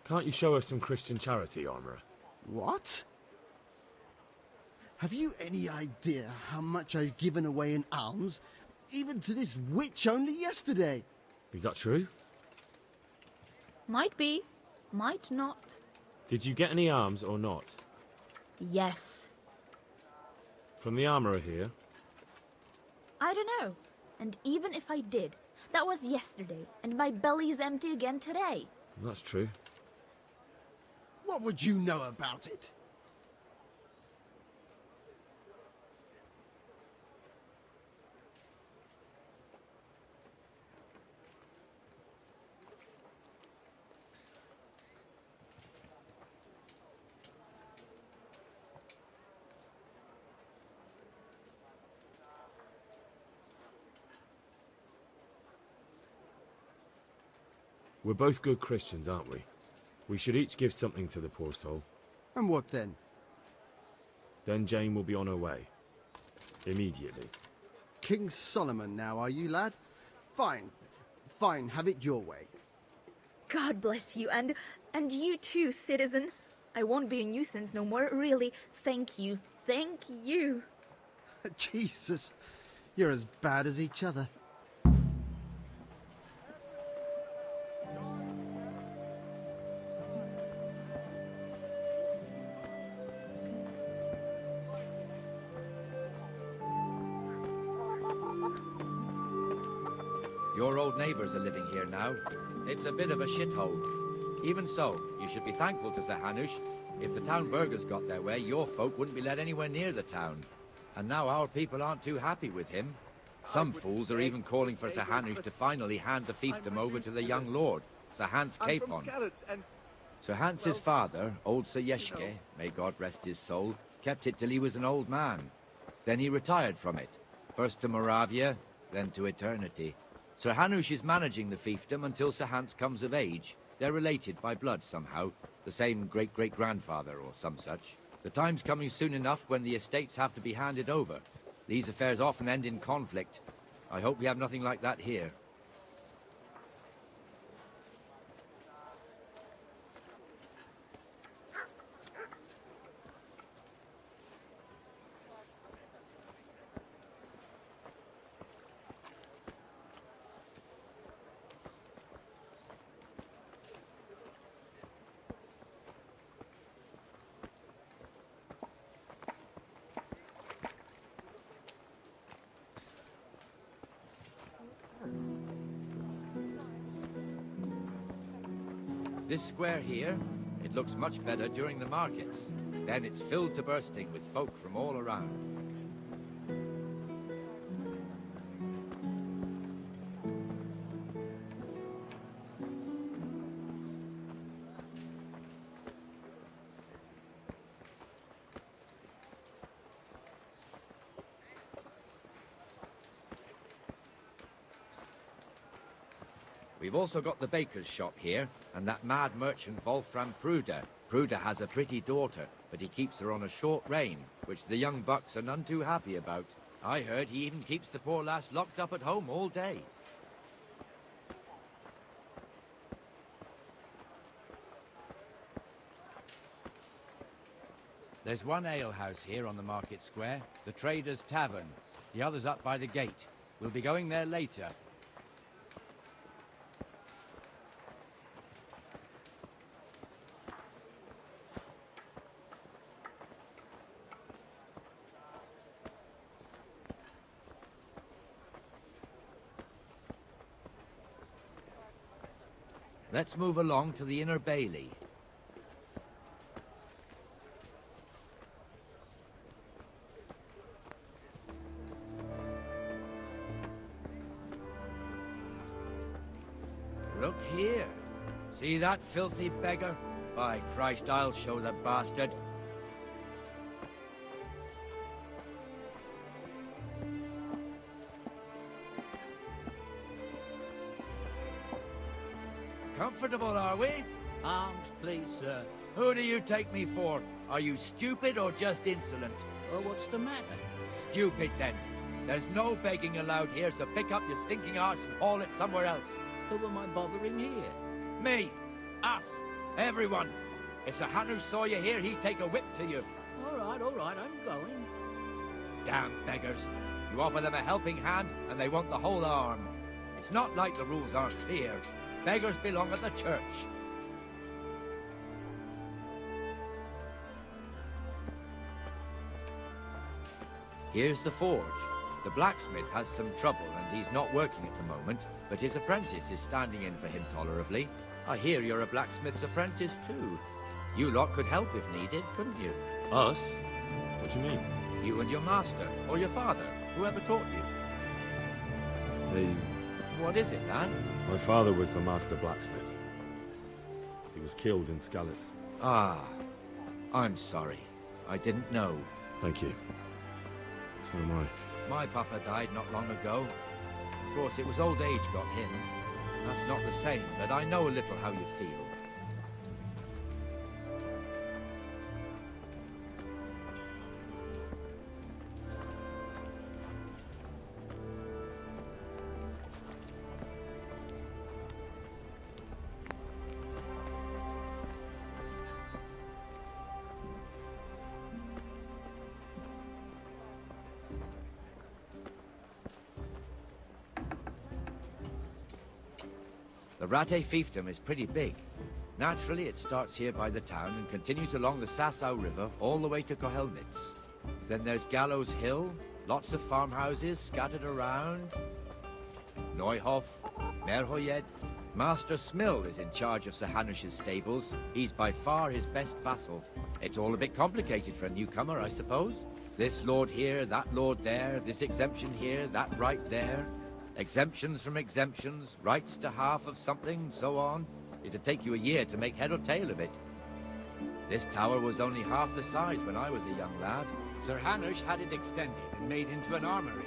Speaker 2: Can't you show us some Christian charity, Armourer?
Speaker 4: What? Have you any idea how much I've given away in alms, even to this witch only yesterday?
Speaker 2: Is that true?
Speaker 3: Might be, might not.
Speaker 2: Did you get any arms or not?
Speaker 3: Yes.
Speaker 2: From the Armourer here?
Speaker 3: I don't know. And even if I did, that was yesterday, and my belly's empty again today.
Speaker 2: That's true.
Speaker 4: What would you know about it?
Speaker 2: We're both good Christians, aren't we? We should each give something to the poor soul.
Speaker 4: And what then?
Speaker 2: Then Jane will be on her way. Immediately.
Speaker 4: King Solomon now, are you, lad? Fine. Fine, have it your way.
Speaker 3: God bless you, and you too, citizen.
Speaker 14: I won't be a nuisance no more, really. Thank you. Thank you.
Speaker 4: Jesus, you're as bad as each other.
Speaker 13: Your old neighbours are living here now. It's a bit of a shithole. Even so, you should be thankful to Sir Hanush. If the town burghers got their way, your folk wouldn't be let anywhere near the town. And now our people aren't too happy with him. Some fools are even calling for Sir Hanush to finally hand the fiefdom over to the young lord, Sir Hans Capon. Sir Hans's father, old Sir Yeshke, may God rest his soul, kept it till he was an old man. Then he retired from it, first to Moravia, then to eternity. Sir Hanush is managing the fiefdom until Sir Hans comes of age. They're related by blood somehow, the same great-great-grandfather or some such. The time's coming soon enough when the estates have to be handed over. These affairs often end in conflict. I hope we have nothing like that here. This square here, it looks much better during the markets. Then it's filled to bursting with folk from all around. We've also got the baker's shop here, and that mad merchant Wolfram Pruder. Pruder has a pretty daughter, but he keeps her on a short rein, which the young bucks are none too happy about. I heard he even keeps the poor lass locked up at home all day. There's one alehouse here on the market square, the Trader's Tavern. The other's up by the gate. We'll be going there later. Let's move along to the Inner Bailey. Look here. See that filthy beggar? By Christ, I'll show the bastard. Comfortable, are we?
Speaker 10: Arms, please, sir.
Speaker 13: Who do you take me for? Are you stupid or just insolent?
Speaker 10: Oh, what's the matter?
Speaker 13: Stupid, then. There's no begging allowed here, so pick up your stinking arse and haul it somewhere else.
Speaker 10: Who am I bothering here?
Speaker 13: Me. Us. Everyone. If Sir Hanush saw you here, he'd take a whip to you.
Speaker 10: All right, I'm going.
Speaker 13: Damn beggars. You offer them a helping hand, and they want the whole arm. It's not like the rules aren't clear. Beggars belong at the church. Here's the forge. The blacksmith has some trouble and he's not working at the moment, but his apprentice is standing in for him tolerably. I hear you're a blacksmith's apprentice too. You lot could help if needed, couldn't you?
Speaker 2: Us? What do you mean?
Speaker 13: You and your master, or your father, whoever taught you. What is it, lad?
Speaker 2: My father was the master blacksmith. He was killed in Skalitz.
Speaker 13: Ah, I'm sorry. I didn't know.
Speaker 2: Thank you. So am I.
Speaker 13: My papa died not long ago. Of course, it was old age got him. That's not the same, but I know a little how you feel. The Rattay fiefdom is pretty big. Naturally, it starts here by the town and continues along the Sasau River all the way to Kohelnitz. Then there's Gallows Hill, lots of farmhouses scattered around. Neuhof, Merhoyed. Master Smill is in charge of Sir Hanush's stables. He's by far his best vassal. It's all a bit complicated for a newcomer, I suppose. This lord here, that lord there, this exemption here, that right there. Exemptions from exemptions, rights to half of something, so on. It'd take you a year to make head or tail of it. This tower was only half the size when I was a young lad. Sir Hanush had it extended and made into an armory.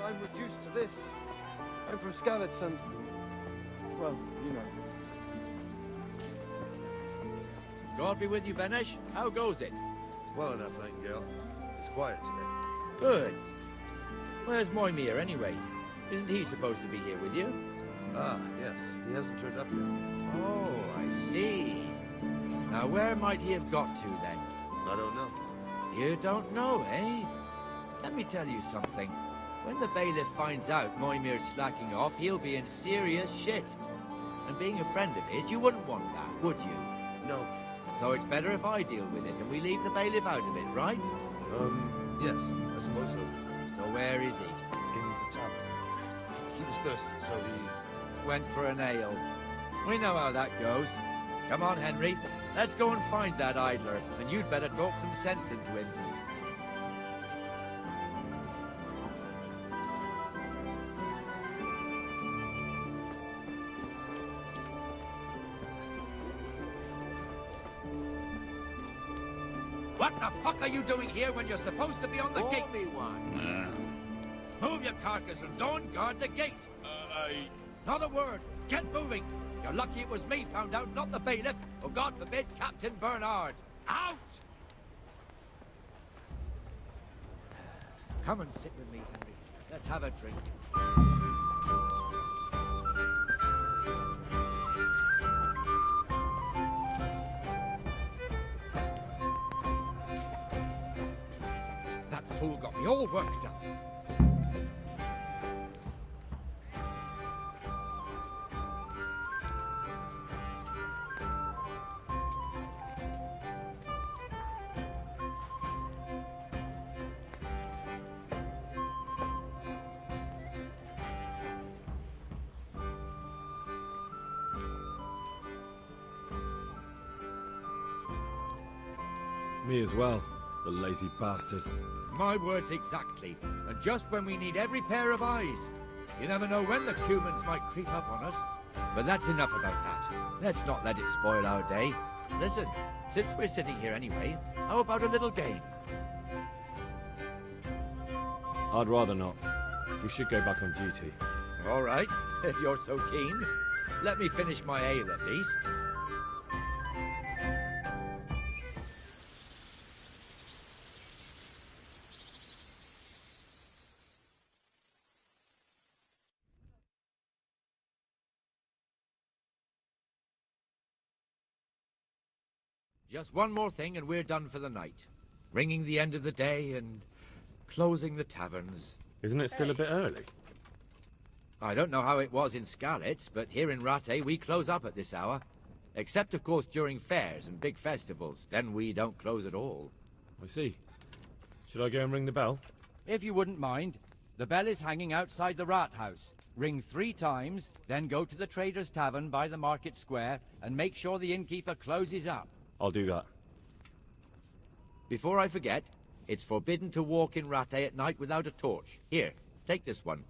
Speaker 1: I'm reduced to this. I'm from Skalitz and... well, you know.
Speaker 13: God be with you, Benesh. How goes it?
Speaker 15: Well enough, Nightingale. It's quiet today.
Speaker 13: Good. Where's Moimir, anyway? Isn't he supposed to be here with you?
Speaker 15: Ah, yes. He hasn't turned up yet.
Speaker 13: Oh, I see. Now, where might he have got to, then?
Speaker 15: I don't know.
Speaker 13: You don't know, eh? Let me tell you something. When the bailiff finds out Moimir's slacking off, he'll be in serious shit. And being a friend of his, you wouldn't want that, would you?
Speaker 15: No.
Speaker 13: So it's better if I deal with it and we leave the bailiff out of it, right?
Speaker 15: Yes, I suppose so.
Speaker 13: So where is he?
Speaker 15: In the tavern. He was thirsty, so he...
Speaker 13: went for an ale. We know how that goes. Come on, Henry. Let's go and find that idler, and you'd better talk some sense into him. What the fuck are you doing here when you're supposed to be on the gate?
Speaker 20: Call me one.
Speaker 13: Move your carcass and don't guard the gate. Not a word. Get moving. You're lucky it was me found out, not the bailiff, or God forbid, Captain Bernard. Out! Come and sit with me, Henry. Let's have a drink. That fool got me all worked up.
Speaker 2: Me as well, the lazy bastard.
Speaker 13: My words exactly. And just when we need every pair of eyes. You never know when the humans might creep up on us. But that's enough about that. Let's not let it spoil our day. Listen, since we're sitting here anyway, how about a little game?
Speaker 2: I'd rather not. We should go back on duty.
Speaker 13: All right, if you're so keen. Let me finish my ale at least. Just one more thing and we're done for the night. Ringing the end of the day and closing the taverns.
Speaker 2: Isn't it still a bit early?
Speaker 13: I don't know how it was in Skalitz, but here in Rattay we close up at this hour. Except, of course, during fairs and big festivals. Then we don't close at all.
Speaker 2: I see. Should I go and ring the bell?
Speaker 22: If you wouldn't mind. The bell is hanging outside the Rathaus. Ring 3 times, then go to the Trader's Tavern by the Market Square and make sure the innkeeper closes up.
Speaker 2: I'll do that.
Speaker 13: Before I forget, it's forbidden to walk in Rattay at night without a torch. Here, take this one.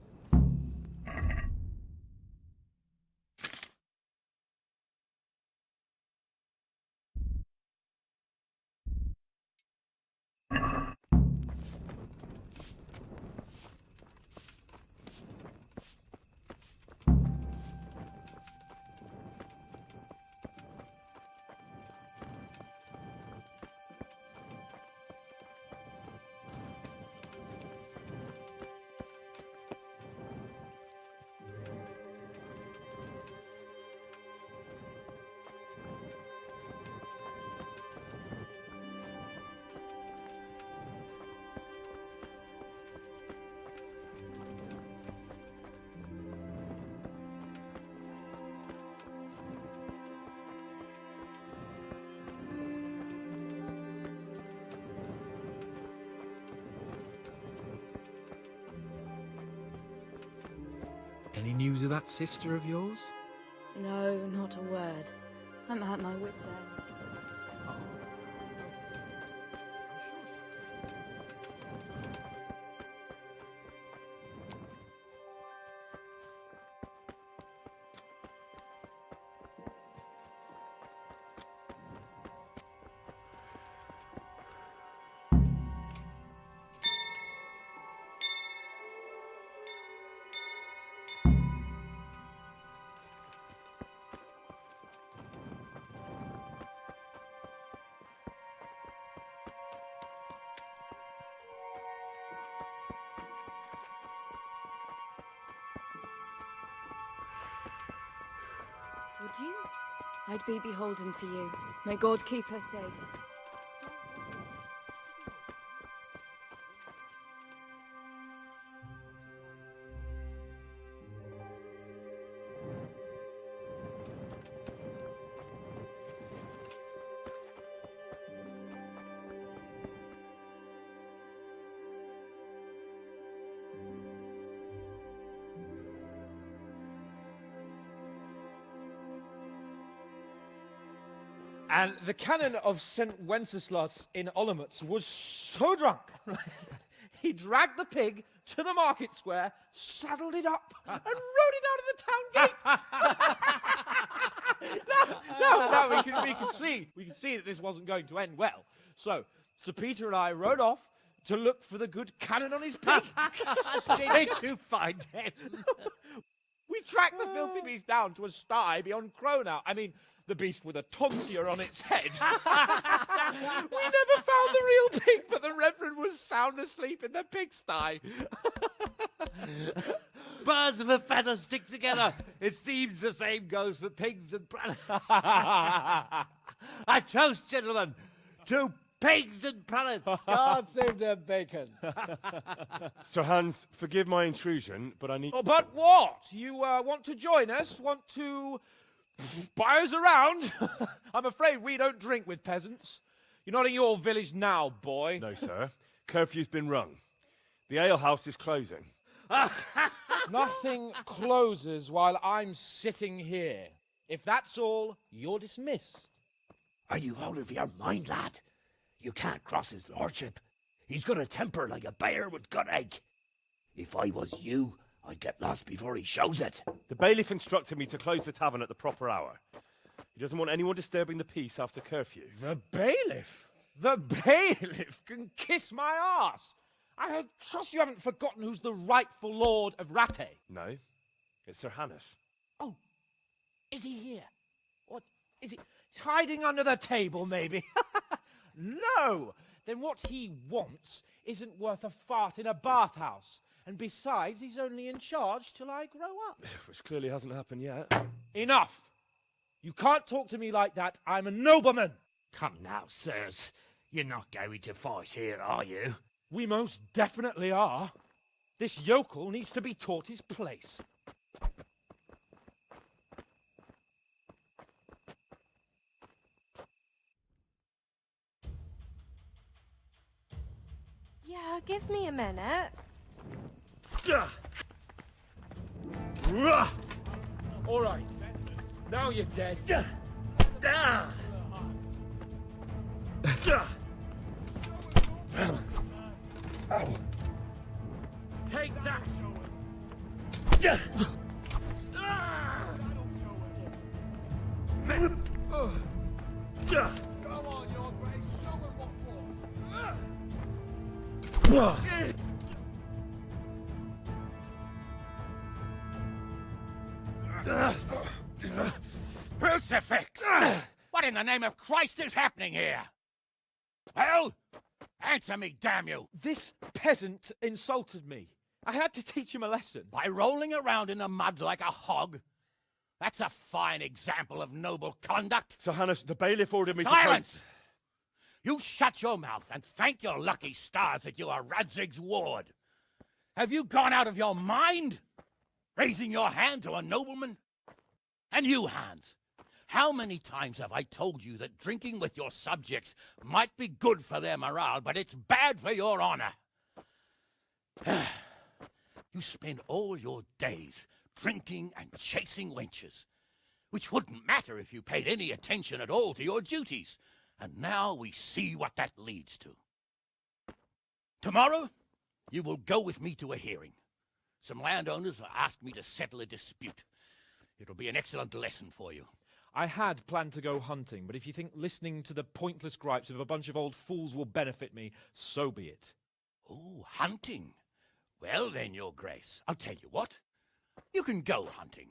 Speaker 8: Any news of that sister of yours?
Speaker 3: No, not a word. I'm at my wit's end. Would you? I'd be beholden to you. May God keep her safe.
Speaker 21: And the canon of St. Wenceslas in Olomouc was so drunk, he dragged the pig to the market square, saddled it up, and rode it out of the town gate. No, we can see that this wasn't going to end well. So, Sir Peter and I rode off to look for the good canon on his pig.
Speaker 10: Did you find him?
Speaker 21: We tracked the filthy beast down to a sty beyond Cronau. I mean, the beast with a tonsure on its head. We never found the real pig, but the Reverend was sound asleep in the pigsty.
Speaker 10: Birds of a feather stick together. It seems the same goes for pigs and prelates. I toast, gentlemen, to pigs and prelates.
Speaker 5: God save their bacon.
Speaker 2: Sir Hans, forgive my intrusion, but I need...
Speaker 21: Oh, but what? You want to join us? Want to buy us around? I'm afraid we don't drink with peasants. You're not in your village now, boy.
Speaker 2: No, sir. Curfew's been rung. The alehouse is closing.
Speaker 21: Nothing closes while I'm sitting here. If that's all, you're dismissed.
Speaker 20: Are you out of your mind, lad? You can't cross his lordship. He's got a temper like a bear with gut ache. If I was you, I'd get lost before he shows it.
Speaker 2: The bailiff instructed me to close the tavern at the proper hour. He doesn't want anyone disturbing the peace after curfew.
Speaker 21: The bailiff? The bailiff can kiss my arse. I trust you haven't forgotten who's the rightful lord of Rattay.
Speaker 2: No, it's Sir Hannes.
Speaker 21: Oh, is he here? What, is he he's hiding under the table, maybe? No! Then what he wants isn't worth a fart in a bathhouse. And besides, he's only in charge till I grow up.
Speaker 2: Which clearly hasn't happened yet.
Speaker 21: Enough! You can't talk to me like that. I'm a nobleman.
Speaker 20: Come now, sirs. You're not going to fight here, are you?
Speaker 21: We most definitely are. This yokel needs to be taught his place.
Speaker 16: Yeah, give me a minute.
Speaker 21: All right. Now you're dead. Take that!
Speaker 1: Go on, Your Grace, show him what
Speaker 20: Crucifix! What in the name of Christ is happening here? Well, answer me, damn you!
Speaker 21: This peasant insulted me. I had to teach him a lesson.
Speaker 20: By rolling around in the mud like a hog? That's a fine example of noble conduct.
Speaker 2: Sir Hannes, the bailiff ordered me
Speaker 20: Silence! You shut your mouth and thank your lucky stars that you are Radzig's ward. Have you gone out of your mind? Raising your hand to a nobleman? And you, Hans, how many times have I told you that drinking with your subjects might be good for their morale, but it's bad for your honor? You spend all your days drinking and chasing wenches, which wouldn't matter if you paid any attention at all to your duties. And now we see what that leads to. Tomorrow, you will go with me to a hearing. Some landowners have asked me to settle a dispute. It'll be an excellent lesson for you.
Speaker 8: I had planned to go hunting, but if you think listening to the pointless gripes of a bunch of old fools will benefit me, so be it.
Speaker 20: Oh, hunting. Well then, Your Grace, I'll tell you what. You can go hunting.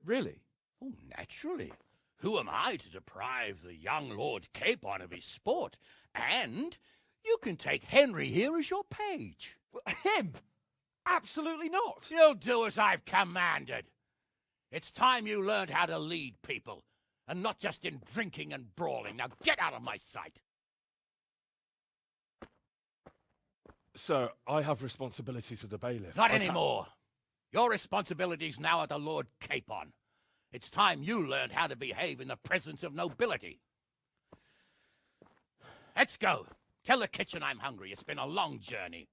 Speaker 8: Really?
Speaker 20: Oh, naturally. Who am I to deprive the young Lord Capon of his sport? And you can take Henry here as your page.
Speaker 8: Him? Absolutely not.
Speaker 20: You'll do as I've commanded. It's time you learned how to lead people, and not just in drinking and brawling. Now get out of my sight.
Speaker 6: Sir, I have responsibilities as the bailiff.
Speaker 20: Not anymore. Your responsibilities now are the Lord Capon. It's time you learned how to behave in the presence of nobility. Let's go. Tell the kitchen I'm hungry. It's been a long journey.